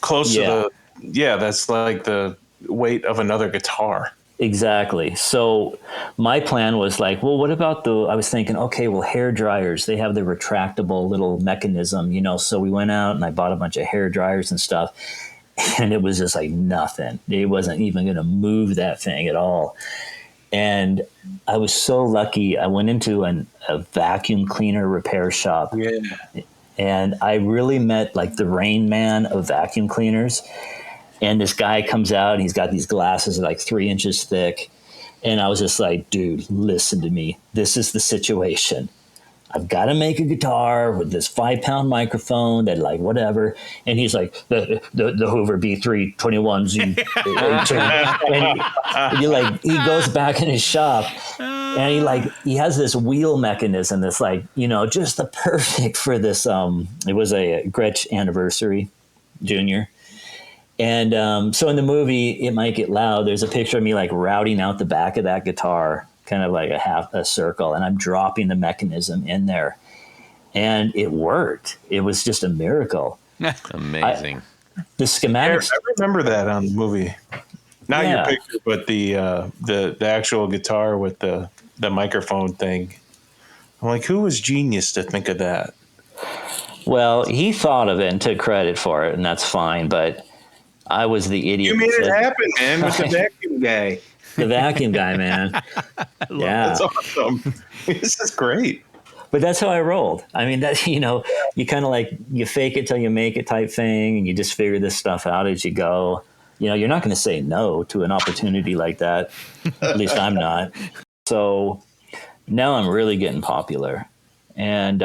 close to that's like the weight of another guitar. Exactly. So my plan was well, what about I was thinking, okay, well, hair dryers, they have the retractable little mechanism, so we went out and I bought a bunch of hair dryers and stuff, and it was just nothing. It wasn't even going to move that thing at all. And I was so lucky. I went into a vacuum cleaner repair shop. Yeah. And I really met the Rain Man of vacuum cleaners. And this guy comes out and he's got these glasses 3 inches thick. And I was just like, dude, listen to me. This is the situation. I've got to make a guitar with this 5-pound microphone that like whatever. And he's like, the Hoover B321Z. and you like, he goes back in his shop and he has this wheel mechanism that's like, just the perfect for this. It was a Gretsch anniversary junior. And so in the movie, it might get loud. There's a picture of me like routing out the back of that guitar, kind of like a circle, and I'm dropping the mechanism in there. And it worked. It was just a miracle. Amazing. The schematics. I remember that on the movie. Not your picture, but the actual guitar with the microphone thing. I'm like, who was genius to think of that? Well, he thought of it and took credit for it, and that's fine. But I was the idiot. You made it happen, man, with the vacuum guy. The vacuum guy, man. Yeah. That's awesome. This is great. But that's how I rolled. I mean, that you kind of like, you fake it till you make it type thing, and you just figure this stuff out as you go. You're not going to say no to an opportunity like that. At least I'm not. So now I'm really getting popular. And,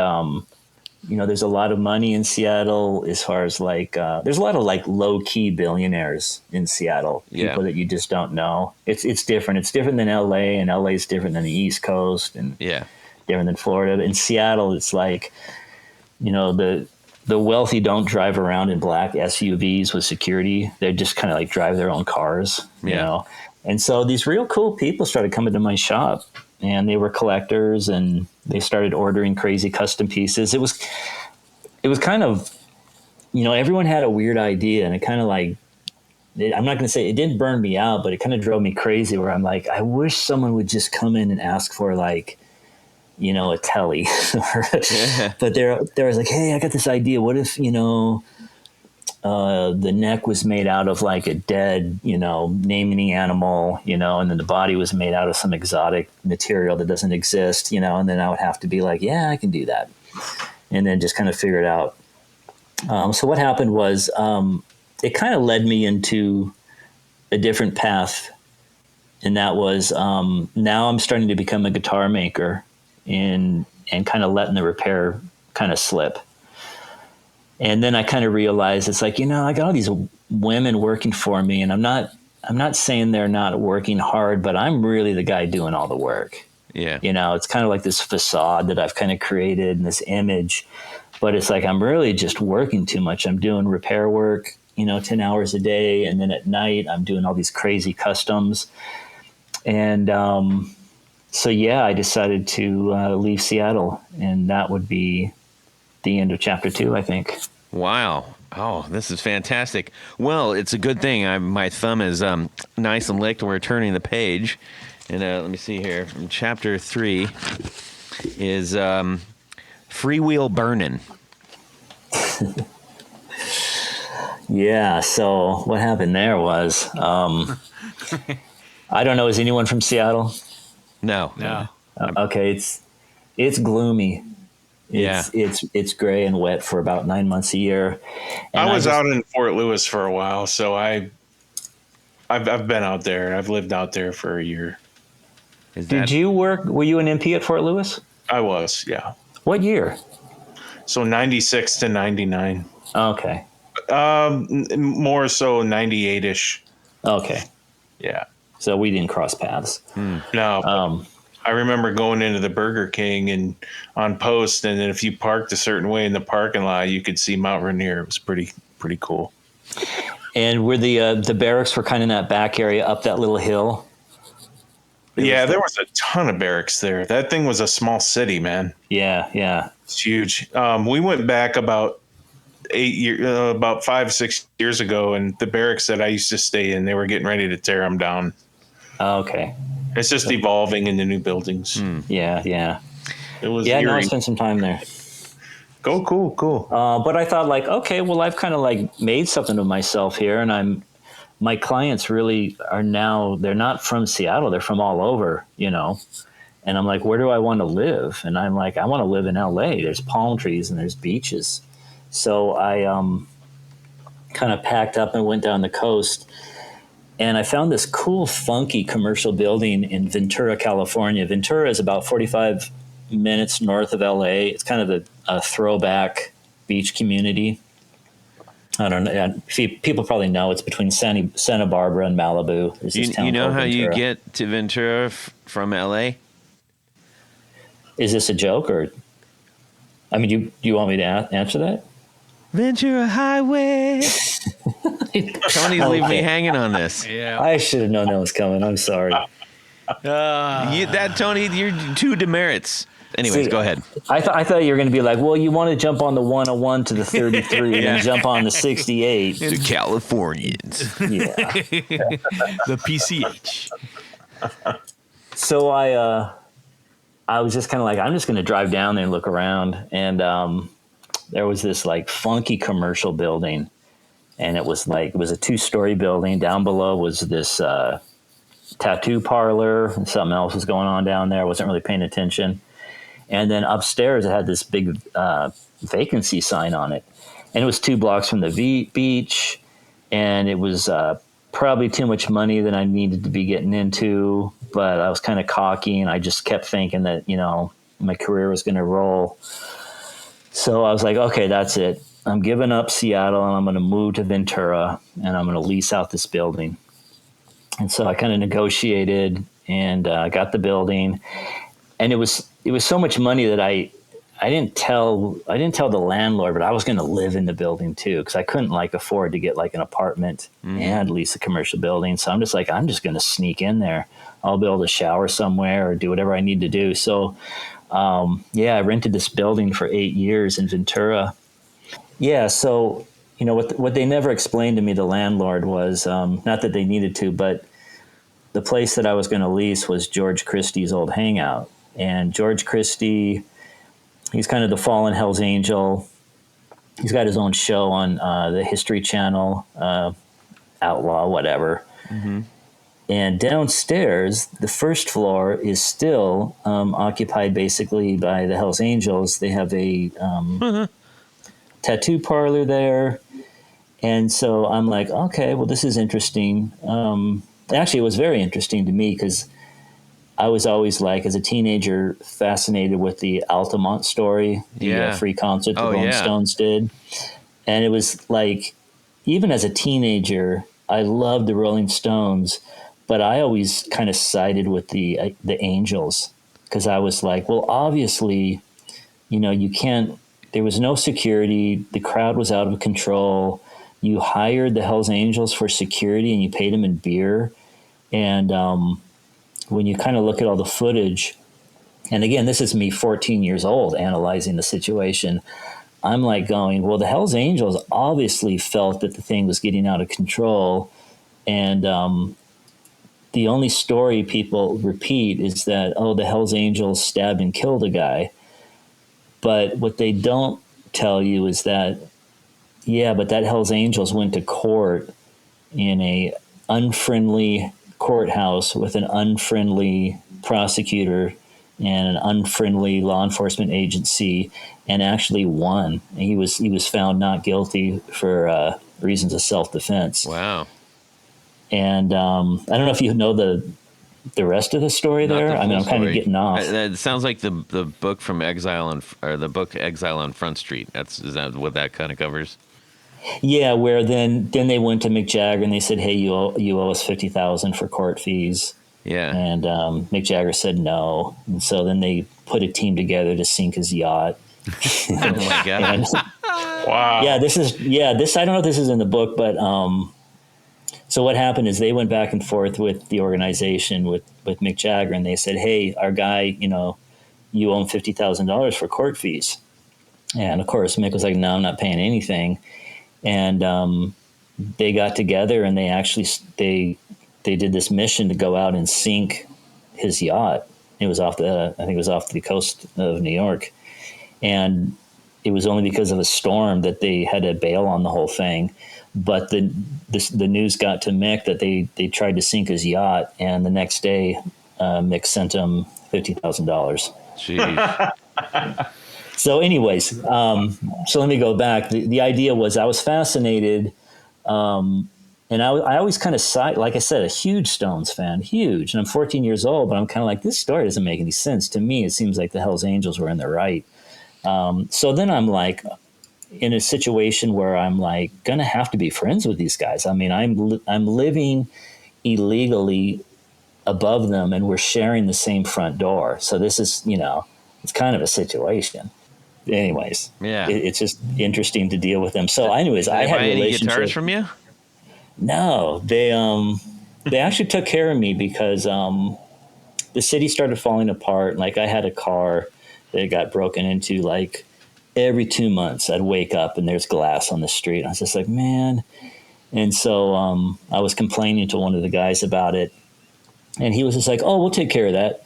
there's a lot of money in Seattle as far as like, there's a lot of like low key billionaires in Seattle, people that you just don't know. It's different. It's different than LA, and LA is different than the East Coast, and different than Florida. In Seattle, it's like, the wealthy don't drive around in black SUVs with security. They just kind of like drive their own cars, you know? And so these real cool people started coming to my shop, and they were collectors, and they started ordering crazy custom pieces. It was kind of, everyone had a weird idea, and it kind of like, I'm not going to say it didn't burn me out, but it kind of drove me crazy where I'm like, I wish someone would just come in and ask for like, a telly. But there was like, hey, I got this idea. What if, the neck was made out of like a dead, naming animal, and then the body was made out of some exotic material that doesn't exist, and then I would have to be like, yeah, I can do that. And then just kind of figure it out. So what happened was it kind of led me into a different path. And that was now I'm starting to become a guitar maker and kind of letting the repair kind of slip. And then I kind of realized it's like, I got all these women working for me, and I'm not saying they're not working hard, but I'm really the guy doing all the work. Yeah. It's kind of like this facade that I've kind of created and this image, but it's like, I'm really just working too much. I'm doing repair work, 10 hours a day. And then at night I'm doing all these crazy customs. And, so I decided to leave Seattle, and that would be the end of chapter 2, I think. Wow. Oh, this is fantastic. Well, it's a good thing. My thumb is nice and licked. We're turning the page. And let me see here. Chapter 3 is Freewheel Burnin'. Yeah, so what happened there was, I don't know, is anyone from Seattle? No. Okay, it's gloomy. It's gray and wet for about 9 months a year. And I was out in Fort Lewis for a while, so I've been out there. I've lived out there for a year. Did you work? Were you an MP at Fort Lewis? I was, yeah. What year? So 96 to 99. Okay. More so 98-ish. Okay. Yeah. So we didn't cross paths. No. I remember going into the Burger King and on post, and then if you parked a certain way in the parking lot, you could see Mount Rainier. It was pretty cool. And were the barracks were kind of in that back area up that little hill? There was a ton of barracks there. That thing was a small city, man. Yeah. It's huge. We went back about 5-6 years ago, and the barracks that I used to stay in, they were getting ready to tear them down. Okay. It's just evolving into new buildings. Yeah. It was no, I spent some time there. Cool. But I thought like, okay, well, I've kind of like made something of myself here, and my clients really are now, they're not from Seattle, they're from all over, and I'm like, where do I want to live? And I'm like, I want to live in LA. There's palm trees and there's beaches. So I kind of packed up and went down the coast, and I found this cool, funky commercial building in Ventura, California. Ventura is about 45 minutes north of LA. It's kind of a throwback beach community. I don't know. People probably know it's between Santa Barbara and Malibu. There's this town You know called how you Ventura. get to Ventura from LA? Is this a joke, or? I mean, do you want me to answer that? Ventura Highway. Tony's leaving me hanging on this. Yeah. I should have known that was coming. I'm sorry. Tony, you're two demerits. Anyways, See, go ahead. I thought you were going to be like, well, you want to jump on the 101 to the 33 and then jump on the 68. The Californians. Yeah. The PCH. So I was just kind of like, I'm just going to drive down there and look around. And there was this like funky commercial building. And it was a 2-story building. Down below was this tattoo parlor, and something else was going on down there. I wasn't really paying attention. And then upstairs, it had this big vacancy sign on it. And it was 2 blocks from the beach. And it was probably too much money that I needed to be getting into. But I was kind of cocky, and I just kept thinking that, my career was going to roll. So I was like, okay, that's it. I'm giving up Seattle, and I'm going to move to Ventura, and I'm going to lease out this building. And so I kind of negotiated and got the building. And it was so much money that I didn't tell the landlord, but I was going to live in the building too, because I couldn't afford to get an apartment and lease a commercial building. So I'm just going to sneak in there. I'll be able to shower somewhere or do whatever I need to do. So I rented this building for 8 years in Ventura. Yeah, so what they never explained to me, the landlord, was not that they needed to, but the place that I was going to lease was George Christie's old hangout. And George Christie, he's kind of the fallen Hell's Angel. He's got his own show on the History Channel, Outlaw, whatever. Mm-hmm. And downstairs, the first floor is still occupied basically by the Hell's Angels. They have a tattoo parlor there. And so I'm like, okay, well, this is interesting. Actually, it was very interesting to me because I was always as a teenager, fascinated with the Altamont story, the free concert the Rolling Stones did. And it was even as a teenager, I loved the Rolling Stones, but I always kind of sided with the Angels because I was like, well, obviously, you can't, there was no security. The crowd was out of control. You hired the Hells Angels for security and you paid them in beer. And, when you kind of look at all the footage, and again, this is me 14 years old analyzing the situation, I'm going, well, the Hells Angels obviously felt that the thing was getting out of control. And the only story people repeat is that, the Hells Angels stabbed and killed a guy. But what they don't tell you is that, but that Hells Angels went to court in a unfriendly courthouse with an unfriendly prosecutor and an unfriendly law enforcement agency, and actually won. He was found not guilty for reasons of self-defense. Wow. And I don't know if you know the rest of the story there. I'm kind of getting off. It sounds like the book from Exile or the book Exile on Front Street. Is that what that kind of covers? Yeah, where then they went to Mick Jagger and they said, "Hey, you owe us $50,000 for court fees." Yeah, and Mick Jagger said no, and so then they put a team together to sink his yacht. Oh my god! Wow. Yeah, this. I don't know if this is in the book, but so what happened is they went back and forth with the organization with Mick Jagger, and they said, "Hey, our guy, you owe him $50,000 for court fees," and of course Mick was like, "No, I'm not paying anything." And they got together and they actually they did this mission to go out and sink his yacht. It was off the coast of New York, and it was only because of a storm that they had to bail on the whole thing. But the news got to Mick that they tried to sink his yacht, and the next day Mick sent him $50,000. Jeez. So anyways, so let me go back. The idea was I was fascinated And I always kind of like I said, a huge Stones fan, huge. And I'm 14 years old, but I'm kind of like, this story doesn't make any sense. To me, it seems like the Hells Angels were in the right. So then I'm like in a situation where I'm like going to have to be friends with these guys. I mean, I'm living illegally above them, and we're sharing the same front door. So this is, it's kind of a situation. Anyways, it's just interesting to deal with them. So anyways, I had a relationship. Guitars from you? No, they actually took care of me because the city started falling apart. Like I had a car that got broken into like every 2 months. I'd wake up and there's glass on the street. I was just like, man. And so I was complaining to one of the guys about it. And he was just like, oh, we'll take care of that.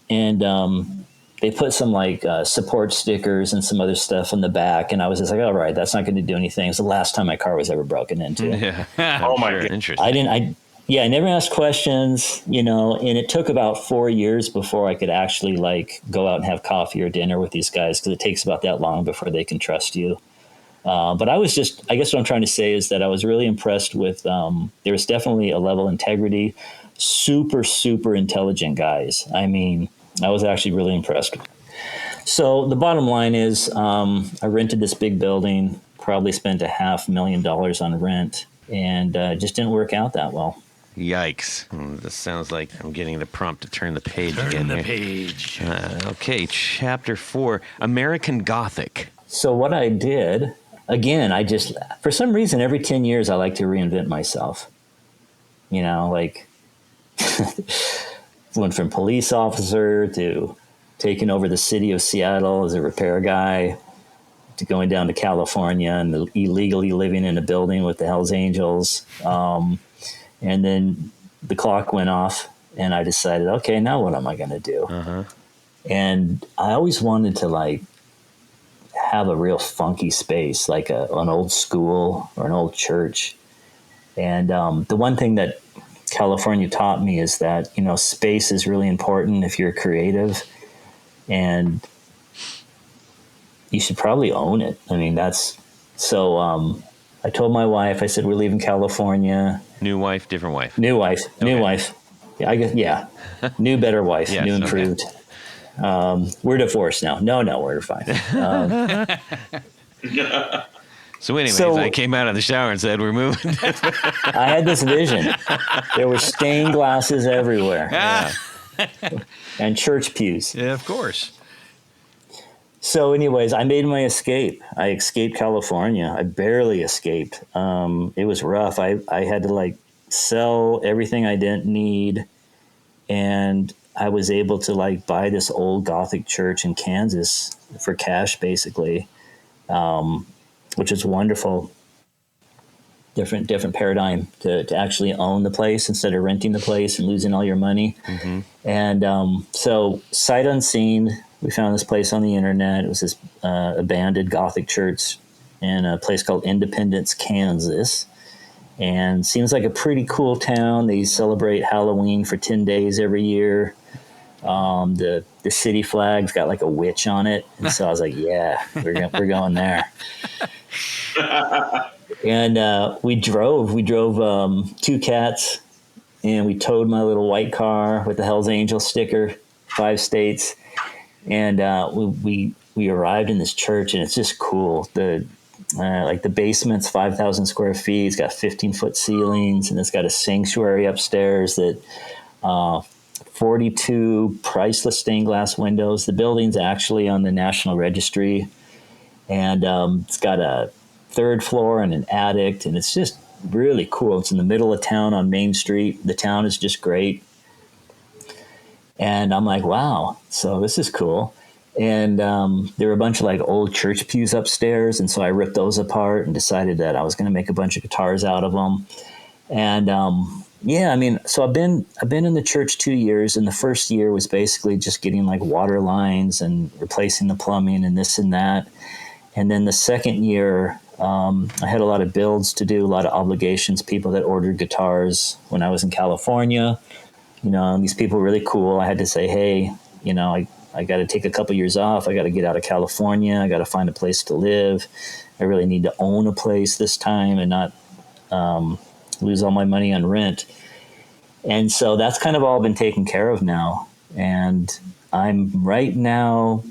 And they put some like support stickers and some other stuff on the back. And I was just like, all right, that's not going to do anything. It's the last time my car was ever broken into. Yeah. Oh my God. Interesting. I never asked questions, and it took about 4 years before I could actually like go out and have coffee or dinner with these guys, because it takes about that long before they can trust you. But I guess what I'm trying to say is that I was really impressed with, there was definitely a level of integrity, super, super intelligent guys. I mean, I was actually really impressed. So the bottom line is I rented this big building, probably spent $500,000 on rent, and just didn't work out that well. Yikes. This sounds like I'm getting the prompt to turn the page again. Turn the here. page. Okay, chapter 4, American Gothic. So what I did, again, for some reason, every 10 years, I like to reinvent myself. Like went from police officer to taking over the city of Seattle as a repair guy, to going down to California and illegally living in a building with the Hells Angels. And then the clock went off and I decided, okay, now what am I going to do? Uh-huh. And I always wanted to like have a real funky space, like an old school or an old church. And the one thing that California taught me is that, space is really important if you're creative, and you should probably own it. I mean, I told my wife, I said, we're leaving California. New wife, different wife. New wife. Yeah, I guess, yeah. New, better wife, Yes, new, improved. Okay. We're divorced now. No, we're fine. So anyways, I came out of the shower and said, we're moving. I had this vision. There were stained glasses everywhere. Yeah. And church pews. Yeah, of course. So anyways, I made my escape. I escaped California. I barely escaped. It was rough. I had to like sell everything I didn't need. And I was able to like buy this old Gothic church in Kansas for cash, basically, which is wonderful. Different paradigm to actually own the place instead of renting the place and losing all your money. Mm-hmm. And so sight unseen, we found this place on the internet. It was this abandoned Gothic church in a place called Independence, Kansas. And seems like a pretty cool town. They celebrate Halloween for 10 days every year. The city flag's got like a witch on it. And so I was like, yeah, we're going there. And we drove 2 cats, and we towed my little white car with the Hells Angel sticker, 5 states. And we arrived in this church, and it's just cool. The basement's 5,000 square feet. It's got 15-foot ceilings, and it's got a sanctuary upstairs that 42 priceless stained glass windows. The building's actually on the National Registry, and it's got a 3rd floor and an attic, and it's just really cool. It's in the middle of town on Main Street. The town is just great. And I'm like, wow, so this is cool. And there were a bunch of like old church pews upstairs. And so I ripped those apart and decided that I was going to make a bunch of guitars out of them. And so I've been in the church 2 years. And the first year was basically just getting like water lines and replacing the plumbing and this and that. And then the second year, I had a lot of builds to do, a lot of obligations, people that ordered guitars when I was in California. And these people were really cool. I had to say, hey, I got to take a couple years off. I got to get out of California. I got to find a place to live. I really need to own a place this time and not lose all my money on rent. And so that's kind of all been taken care of now. And I'm right now,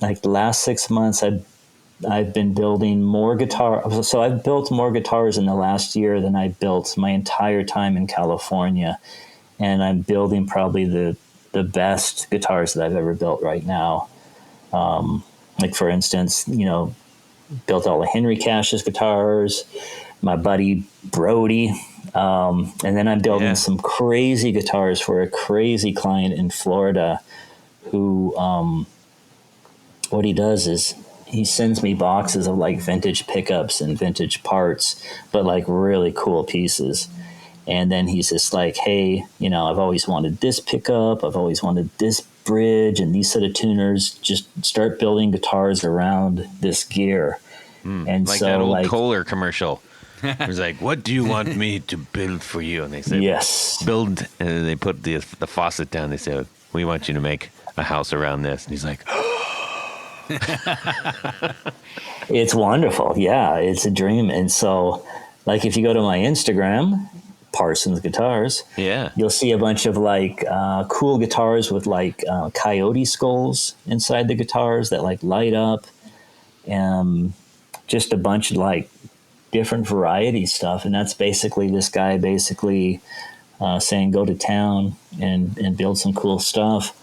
like the last 6 months, I've been building more guitars. So I've built more guitars in the last year than I built my entire time in California. And I'm building probably the best guitars that I've ever built right now. Like for instance, built all of Henri Cash's guitars, my buddy Brody. And then I'm building some crazy guitars for a crazy client in Florida who, what he does is he sends me boxes of like vintage pickups and vintage parts, but like really cool pieces. And then he's just like, hey, I've always wanted this pickup. I've always wanted this bridge and these set of tuners. Just start building guitars around this gear. And like so, that old Kohler commercial. It was like, what do you want me to build for you? And they said, yes, build. And then they put the faucet down. They said, we want you to make a house around this. And he's like, it's wonderful. Yeah, it's a dream. And so, like, if you go to my Instagram, Parsons Guitars, you'll see a bunch of like cool guitars with like coyote skulls inside the guitars that like light up. Just a bunch of like different variety stuff. And that's basically this guy saying, go to town and build some cool stuff.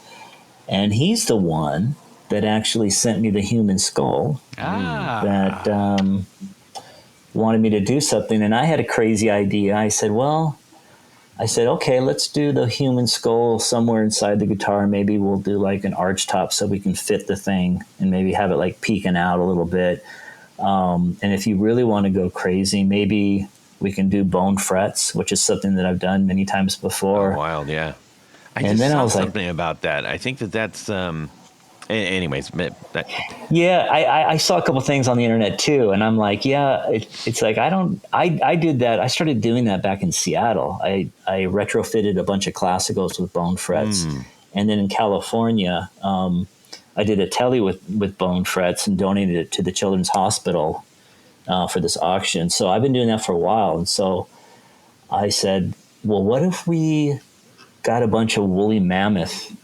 And he's the one that actually sent me the human skull that wanted me to do something. And I had a crazy idea. I said, okay, let's do the human skull somewhere inside the guitar. Maybe we'll do like an arch top so we can fit the thing and maybe have it like peeking out a little bit. And if you really want to go crazy, maybe we can do bone frets, which is something that I've done many times before. Oh, wild, yeah. I was something about that. I think that's... anyways. I saw a couple things on the internet too. And I'm like, it's like, I did that. I started doing that back in Seattle. I retrofitted a bunch of classicals with bone frets. And then in California, I did a telly with bone frets and donated it to the Children's Hospital for this auction. So I've been doing that for a while. And so I said, well, what if we got a bunch of woolly mammoth?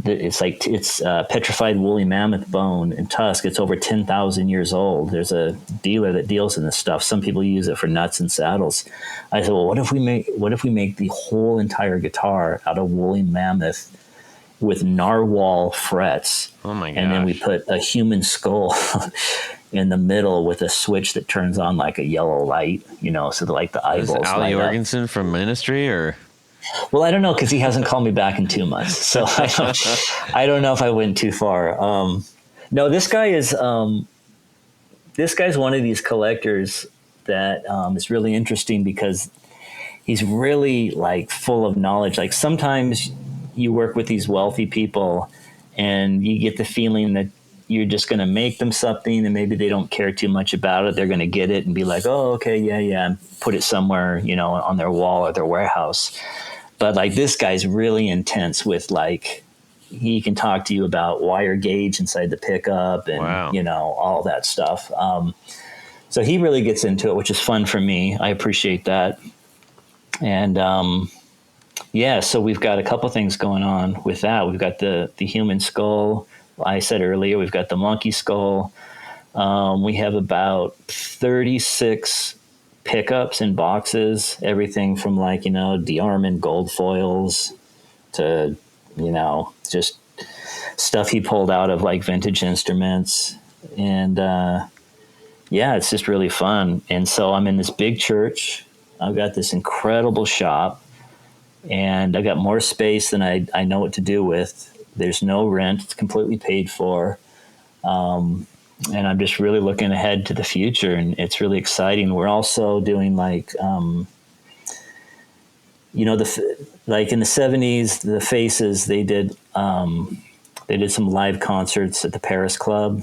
It's petrified woolly mammoth bone and tusk. It's over 10,000 years old. There's a dealer that deals in this stuff. Some people use it for nuts and saddles. I said, well, what if we make the whole entire guitar out of woolly mammoth with narwhal frets? Oh my gosh. And then we put a human skull in the middle with a switch that turns on like a yellow light, so that like the eyeballs light up. Is Ali Jorgensen from Ministry or? Well, I don't know because he hasn't called me back in 2 months, so I don't know if I went too far. No, this guy's one of these collectors that is really interesting because he's really like full of knowledge. Like sometimes you work with these wealthy people, and you get the feeling that you're just going to make them something, and maybe they don't care too much about it. They're going to get it and be like, "Oh, okay, yeah," and put it somewhere, on their wall or their warehouse. But like this guy's really intense with like, he can talk to you about wire gauge inside the pickup and, all that stuff. So he really gets into it, which is fun for me. I appreciate that. And so we've got a couple things going on with that. We've got the human skull. I said earlier, we've got the monkey skull. We have about 36 pickups in boxes, everything from like, Diarmid gold foils to, just stuff he pulled out of like vintage instruments. And it's just really fun. And so I'm in this big church. I've got this incredible shop, and I got more space than I know what to do with. There's no rent. It's completely paid for. And I'm just really looking ahead to the future, and it's really exciting. We're also doing like, like in the 70s, the Faces, they did some live concerts at the Paris Club.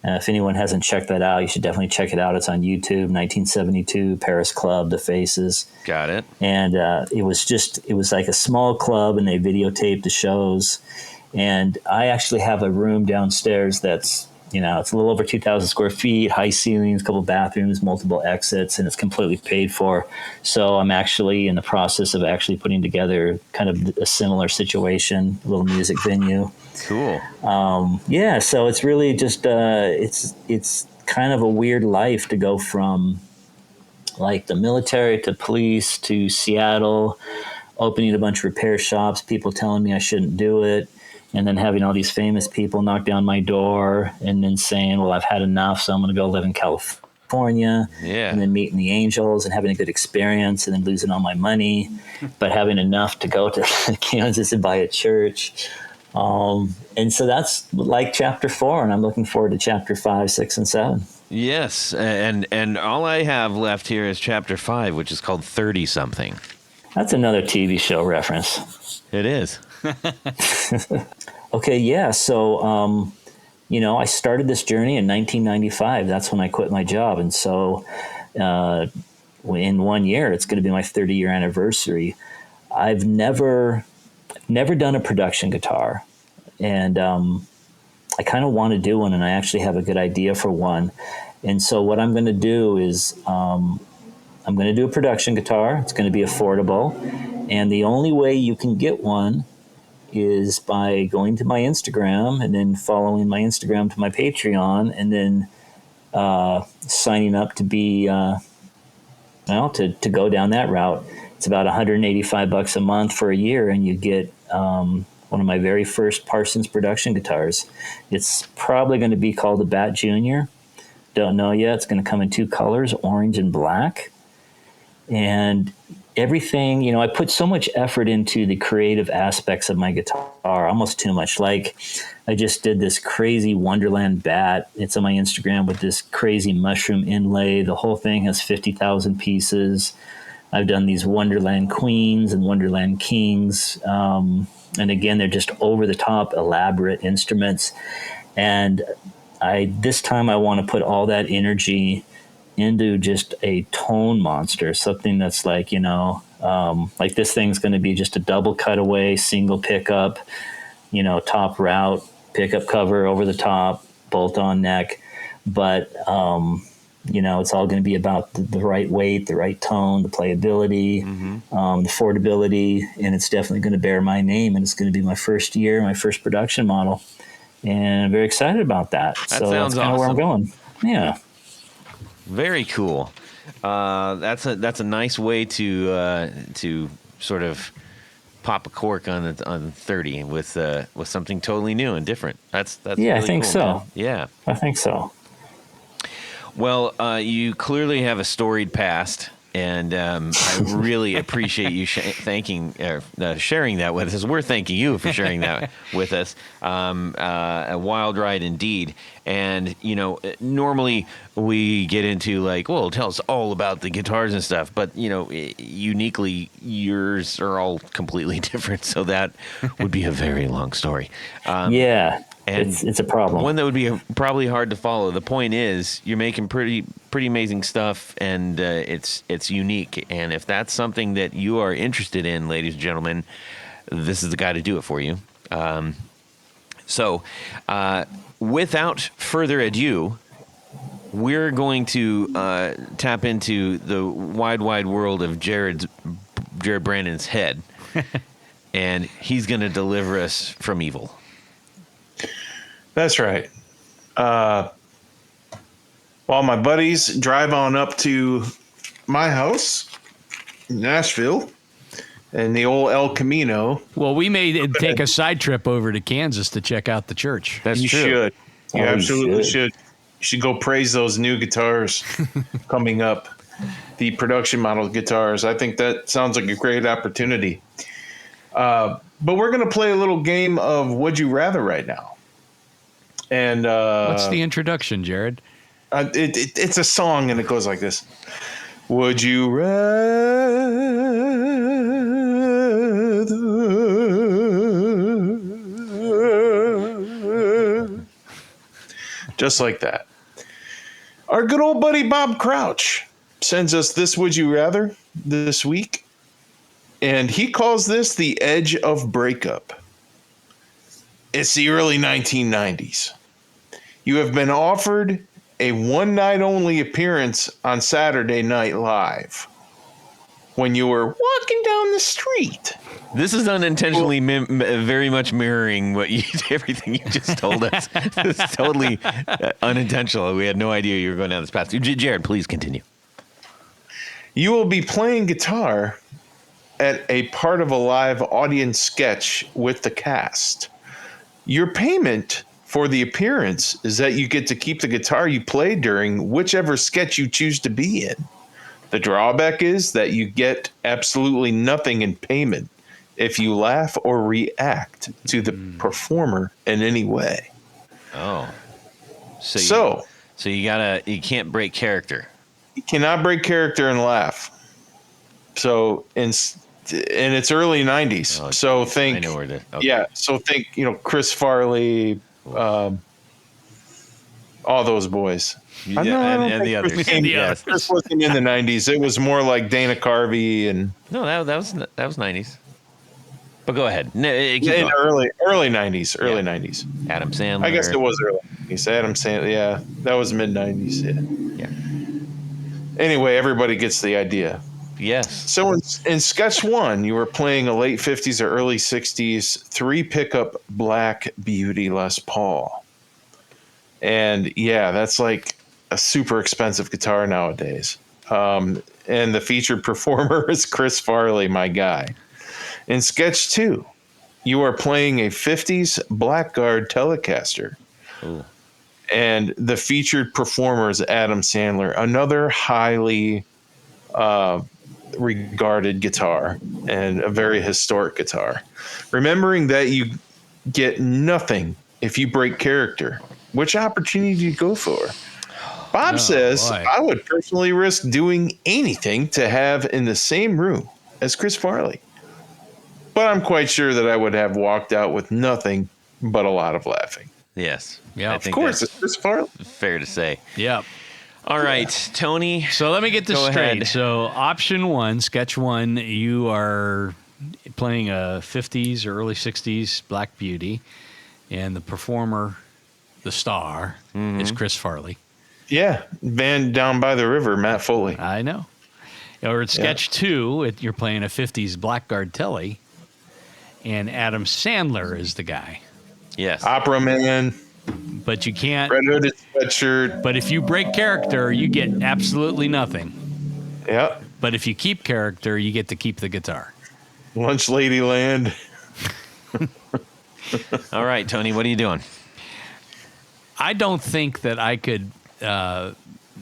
If anyone hasn't checked that out, you should definitely check it out. It's on YouTube, 1972, Paris Club, the Faces. Got it. And it was like a small club, and they videotaped the shows. And I actually have a room downstairs that's It's a little over 2,000 square feet, high ceilings, couple bathrooms, multiple exits, and it's completely paid for. So I'm actually in the process of actually putting together kind of a similar situation, a little music venue. Cool. Yeah, so it's really just it's kind of a weird life to go from like the military to police to Seattle, opening a bunch of repair shops, people telling me I shouldn't do it, and then having all these famous people knock down my door and then saying, well, I've had enough, so I'm going to go live in California. Yeah. And then meeting the Angels and having a good experience and then losing all my money, but having enough to go to Kansas and buy a church. And so that's like chapter 4, and I'm looking forward to chapter 5, 6, and 7. Yes, and all I have left here is chapter 5, which is called 30-something. That's another TV show reference. It is. Okay, yeah. So, I started this journey in 1995. That's when I quit my job. And so in 1 year, it's going to be my 30-year anniversary. I've never done a production guitar. And I kind of want to do one, and I actually have a good idea for one. And so what I'm going to do is I'm going to do a production guitar. It's going to be affordable. And the only way you can get one is by going to my Instagram and then following my Instagram to my Patreon and then signing up to be, to go down that route. It's about $185 a month for a year, and you get one of my very first Parsons production guitars. It's probably going to be called the Bat Junior. Don't know yet. It's going to come in 2 colors, orange and black. And everything, I put so much effort into the creative aspects of my guitar, almost too much. Like I just did this crazy Wonderland bat. It's on my Instagram with this crazy mushroom inlay. The whole thing has 50,000 pieces. I've done these Wonderland Queens and Wonderland Kings. And again, they're just over the top, elaborate instruments. And this time I want to put all that energy into just a tone monster, something that's like, like this thing's going to be just a double cutaway, single pickup, top route, pickup cover over the top, bolt on neck. But, it's all going to be about the right weight, the right tone, the playability, the affordability, and it's definitely going to bear my name, and it's going to be my first year, my first production model. And I'm very excited about that. That so sounds that's kind of where I'm going. Yeah. Very cool. That's a nice way to sort of pop a cork on 30 with something totally new and different. That's yeah, really I think cool, so. man. Yeah, I think so. Well, you clearly have a storied past, and I really appreciate you sharing that with us. We're thanking you for sharing that with us. A wild ride indeed. And, normally we get into like, well, tell us all about the guitars and stuff. But, uniquely, yours are all completely different. So that would be a very long story. Yeah. And it's a problem. One that would be probably hard to follow. The point is, you're making pretty amazing stuff, and it's unique. And if that's something that you are interested in, ladies and gentlemen, this is the guy to do it for you. So, without further ado, we're going to tap into the wide world of Jared Brandon's head, and he's going to deliver us from evil. That's right. While my buddies drive on up to my house in Nashville and the old El Camino. Well, we may take a side trip over to Kansas to check out the church. That's you true. Should. You absolutely should. You should go praise those new guitars coming up, the production model guitars. I think that sounds like a great opportunity. But we're going to play a little game of Would You Rather right now. And what's the introduction, Jared? It's a song, and it goes like this: Would you rather? Just like that. Our good old buddy Bob Crouch sends us this Would You Rather this week, and he calls this the edge of breakup. It's the early 1990s. You have been offered a one-night-only appearance on Saturday Night Live when you were walking down the street. This is unintentionally very much mirroring everything you just told us. It's totally unintentional. We had no idea you were going down this path. Jared, please continue. You will be playing guitar at a part of a live audience sketch with the cast. Your payment for the appearance is that you get to keep the guitar you play during whichever sketch you choose to be in. The drawback is that you get absolutely nothing in payment if you laugh or react to the performer in any way. Oh. So you can't break character. You cannot break character and laugh. So and it's early 90s. Oh, so geez. think I know where okay. Yeah, so think, Chris Farley, all those boys. Yeah, and the others. Chris wasn't in the 90s. It was more like Dana Carvey and No, that was 90s. But go ahead. No, in early 90s, early 90s. Adam Sandler. I guess it was early 90s. Adam Sandler, yeah, that was mid 90s. Yeah. Anyway, everybody gets the idea. Yes. So in sketch 1, you were playing a late 50s or early 60s 3-pickup Black Beauty Les Paul. And yeah, that's like a super expensive guitar nowadays. And the featured performer is Chris Farley, my guy. In sketch 2, you are playing a 50s Blackguard Telecaster. Ooh. And the featured performer is Adam Sandler, another highly regarded guitar and a very historic guitar. Remembering that you get nothing if you break character, which opportunity do you go for? Bob says, boy. I would personally risk doing anything to have in the same room as Chris Farley. But I'm quite sure that I would have walked out with nothing but a lot of laughing. Yes. Yeah, I think Of course, that's it's Chris Farley. fair to say. Yep. All right, Tony. So let me get this Go straight. ahead. So option 1, sketch 1, you are playing a 50s or early 60s Black Beauty, and the performer, the star, is Chris Farley. Yeah, band down by the river, Matt Foley. I know. Or at sketch 2, you're playing a 50s Blackguard Telly, and Adam Sandler is the guy. Yes. Opera Man, But you can't. red hooded sweatshirt. But if you break character, you get absolutely nothing. Yep. But if you keep character, you get to keep the guitar. Lunch Lady Land. All right, Tony, what are you doing? I don't think that I could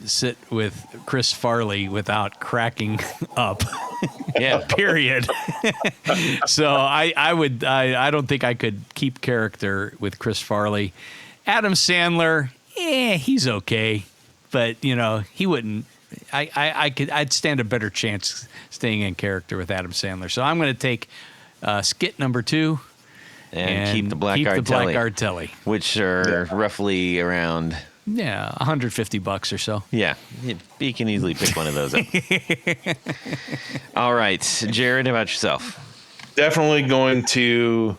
sit with Chris Farley without cracking up. Yeah. Period. So I don't think I could keep character with Chris Farley. Adam Sandler, he's okay, but he wouldn't. I'd stand a better chance staying in character with Adam Sandler. So I'm going to take skit number 2 And keep the Blackguard Telly, which are roughly around $150 or so. Yeah, you can easily pick one of those up. All right, Jared, how about yourself? Definitely going to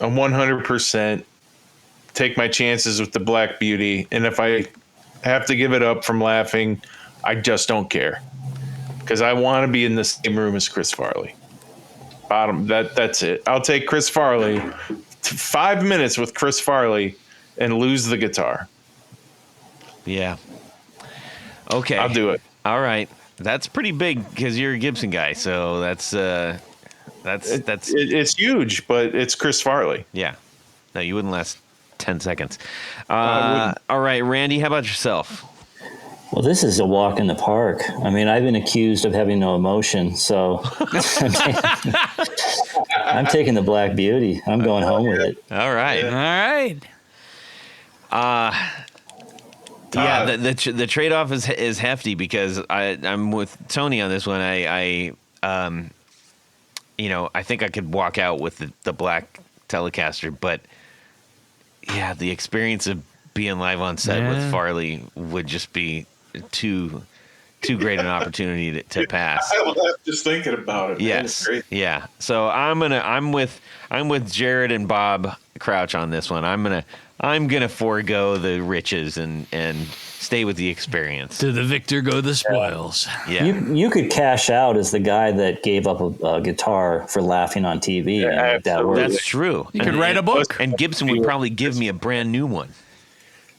100% take my chances with the Black Beauty. And if I have to give it up from laughing, I just don't care. Because I want to be in the same room as Chris Farley. That's it. I'll take Chris Farley, 5 minutes with Chris Farley, and lose the guitar. Yeah. Okay. I'll do it. All right. That's pretty big because you're a Gibson guy. So that's it's huge, but it's Chris Farley. Yeah. No, you wouldn't last 10 seconds. All right, Randy, how about yourself? Well, this is a walk in the park. I mean, I've been accused of having no emotion, so I'm taking the Black Beauty. I'm going home with it. All right. All right. Yeah, the trade-off is hefty because I'm with Tony on this one. I think I could walk out with the Black Telecaster, but yeah, the experience of being live on set with Farley would just be too great an opportunity to pass. I laugh just thinking about it. Yes, yeah. So I'm with Jared and Bob Crouch on this one. I'm I'm going to forego the riches and stay with the experience. To the victor go the spoils. Yeah. You could cash out as the guy that gave up a guitar for laughing on TV. and make that work. That's true. You could write a book. And Gibson would probably give me a brand new one.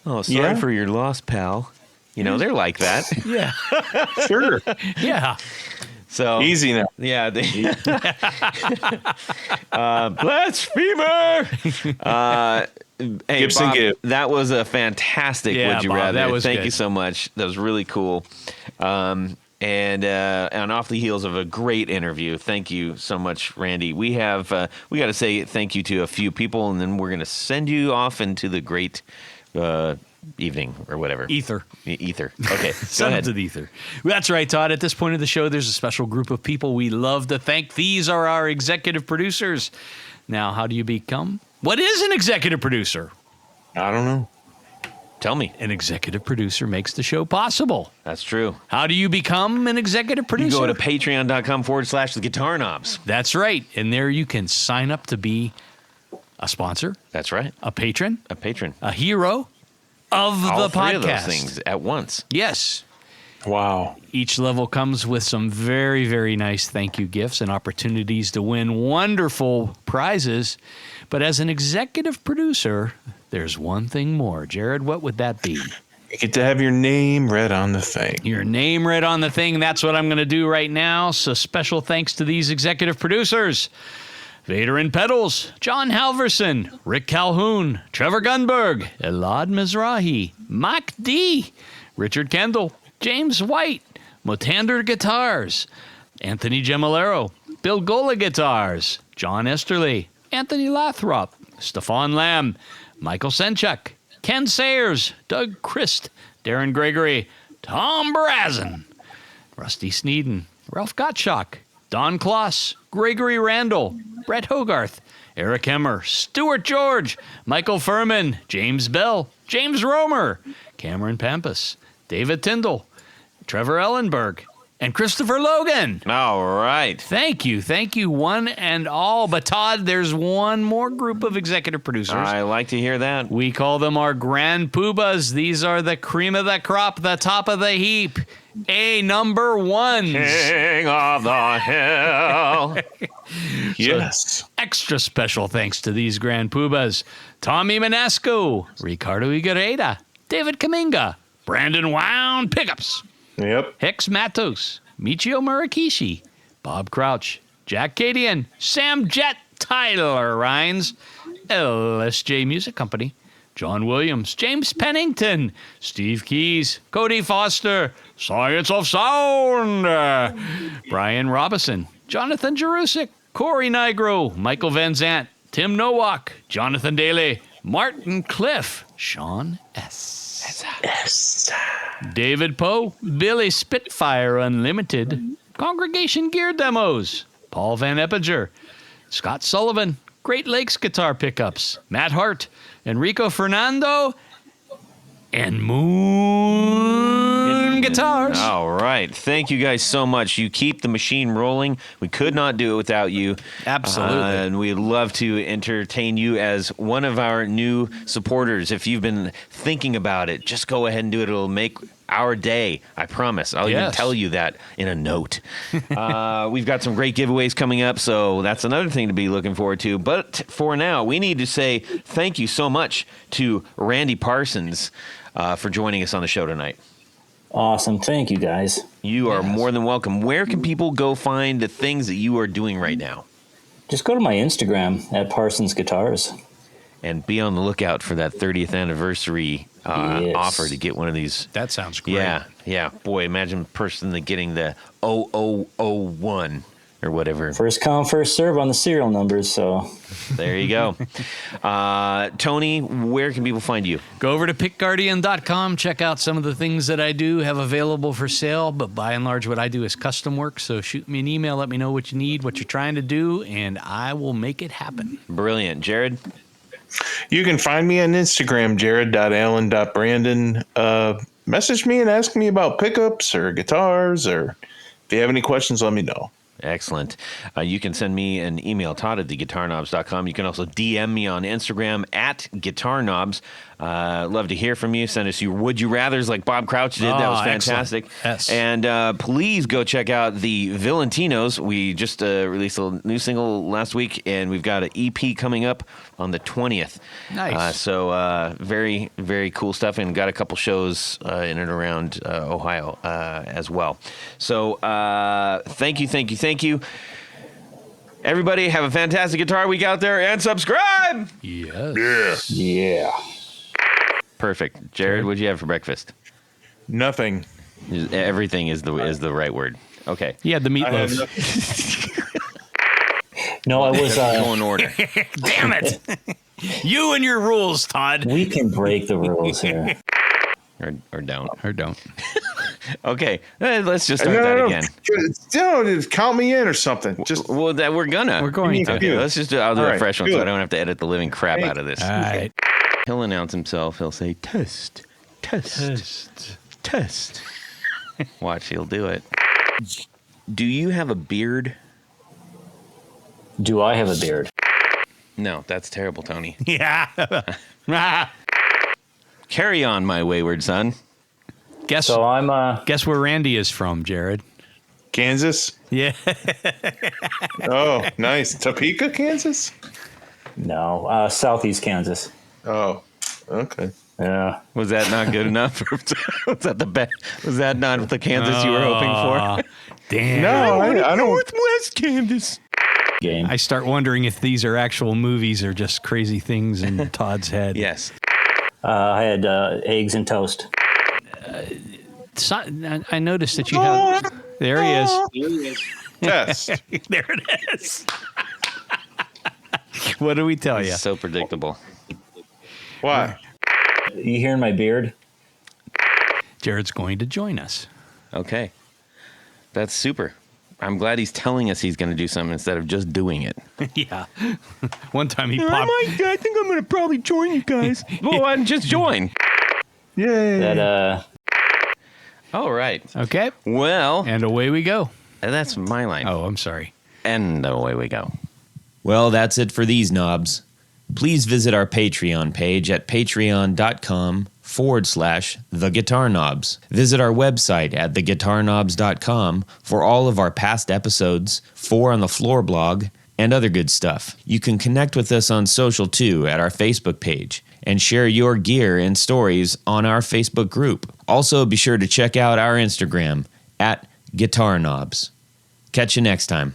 Oh, sorry for your loss, pal. You know, they're like that. Yeah. Sure. Yeah. So Easy now. Yeah. Blasphemer. Hey, Gibson Bob, Gibb. that was a fantastic Would You Bob, Rather. that was Thank good. you so much. That was really cool. And off the heels of a great interview. Thank you so much, Randy. We got to say thank you to a few people, and then we're going to send you off into the great evening or whatever. Ether. Ether. Okay. Go Send ahead. it to the ether. That's right, Todd. At this point of the show, there's a special group of people we love to thank. These are our executive producers. Now, how do you become? What is an executive producer? I don't know. Tell me. An executive producer makes the show possible. That's true. How do you become an executive You producer? go to patreon.com/the Guitar Knobs. That's right. And there you can sign up to be a sponsor, That's right. a patron, A patron. a hero of All the three podcast. of those things at once. Yes. Wow. Each level comes with some very, very nice thank you gifts and opportunities to win wonderful prizes. But as an executive producer, there's one thing more. Jared, what would that be? You get to have your name read on the thing. Your name read on the thing. That's what I'm going to do right now. So special thanks to these executive producers. Vader and Pedals, John Halverson, Rick Calhoun, Trevor Gunberg, Elad Mizrahi, Mike D, Richard Kendall, James White, Motander Guitars, Anthony Gemolero, Bill Gola Guitars, John Esterly, Anthony Lathrop, Stefan Lamb, Michael Senchuk, Ken Sayers, Doug Christ, Darren Gregory, Tom Brazen, Rusty Sneeden, Ralph Gottschalk, Don Kloss, Gregory Randall, Brett Hogarth, Eric Hemmer, Stuart George, Michael Furman, James Bell, James Romer, Cameron Pampas, David Tyndall, Trevor Ellenberg, and Christopher Logan. All right. Thank you, one and all. But Todd, there's one more group of executive producers. I like to hear that. We call them our grand poobahs. These are the cream of the crop, the top of the heap. number ones. King of the hill. Yes. Extra special thanks to these grand poobahs. Tommy Manasco, Ricardo Iguareda, David Kaminga, Brandon Wound Pickups, Yep. Hex Matos, Michio Murakishi, Bob Crouch, Jack Cadian, Sam Jett, Tyler Rhines, LSJ Music Company, John Williams, James Pennington, Steve Keys, Cody Foster, Science of Sound, Brian Robison, Jonathan Jerusik, Corey Nigro, Michael Van Zant, Tim Nowak, Jonathan Daly, Martin Cliff, Sean S. David Poe, Billy Spitfire Unlimited, Congregation Gear Demos, Paul Van Eppinger, Scott Sullivan, Great Lakes Guitar Pickups, Matt Hart, Enrico Fernando, and Moon Guitars. All right. Thank you guys so much. You keep the machine rolling. We could not do it without you. Absolutely. And we'd love to entertain you as one of our new supporters. If you've been thinking about it, just go ahead and do it. It'll make our day. I promise. I'll even Yes. tell you that in a note. We've got some great giveaways coming up, so that's another thing to be looking forward to. But for now, we need to say thank you so much to Randy Parsons for joining us on the show tonight. Awesome. Thank you, guys. You are more than welcome. Where can people go find the things that you are doing right now? Just go to my Instagram at Parsons Guitars. And be on the lookout for that 30th anniversary Yes. offer to get one of these. That sounds great. Yeah. Boy, imagine the person that getting the 0001 or whatever. First come, first serve on the serial numbers. So There you go. Tony, where can people find you? Go over to pickguardian.com, check out some of the things that I do have available for sale, but by and large what I do is custom work, so shoot me an email, let me know what you need, what you're trying to do, and I will make it happen. Brilliant. Jared? You can find me on Instagram, jared.allen.brandon. Message me and ask me about pickups or guitars, or if you have any questions, let me know. Excellent. You can send me an email, Todd at theguitarknobs.com. You can also DM me on Instagram at guitarknobs. Love to hear from you. Send us your Would You Rathers like Bob Crouch did. That was fantastic. Yes. And please go check out the Valentinos. We just released a new single last week, and we've got an EP coming up on the 20th. Nice. So very, very cool stuff, and got a couple shows in and around Ohio as well. So thank you. Everybody have a fantastic guitar week out there, and subscribe. Yes. Yeah. Perfect. Jared, what'd you have for breakfast? Nothing. Everything is the right word. Okay. Yeah, the I have meatloaf. nothing. No, I was. Go in order. Damn it. You and your rules, Todd. We can break the rules here. Or don't. Or don't. Okay. Let's just start that again. Just count me in or something. Just Well, we're going to. Okay, let's just I'll do All a right, fresh one do so I it. don't have to edit the living crap out of this. All right. He'll announce himself. He'll say, test. Watch, he'll do it. Do you have a beard? Do I have a beard? No, that's terrible, Tony. Yeah. Carry on, my wayward son. Guess So I'm. guess where Randy is from, Jared. Kansas. Yeah. Oh, nice. Topeka, Kansas. No, Southeast Kansas. Oh, okay. Yeah. Was that not good enough? Was that the best? Was that not the Kansas you were hoping for? Damn. No, I don't. Northwest Kansas. Game. I start wondering if these are actual movies or just crazy things in Todd's head. Yes. I had eggs and toast. So, I noticed that you have. There he is. Test. There it is. What do we tell you? So predictable. Why? You hearing my beard? Jared's going to join us. Okay. That's super. I'm glad he's telling us he's going to do something instead of just doing it. Yeah. One time he popped. I think I'm going to probably join you guys. Well, why don't just join? Yay. That All right. Okay. Well, And away we go. that's my line. Oh, I'm sorry. And away we go. Well, that's it for these knobs. Please visit our Patreon page at patreon.com/theguitarknobs. Visit our website at theguitarknobs.com for all of our past episodes, 4 on the Floor blog, and other good stuff. You can connect with us on social too at our Facebook page and share your gear and stories on our Facebook group. Also, be sure to check out our Instagram at guitarknobs. Catch you next time.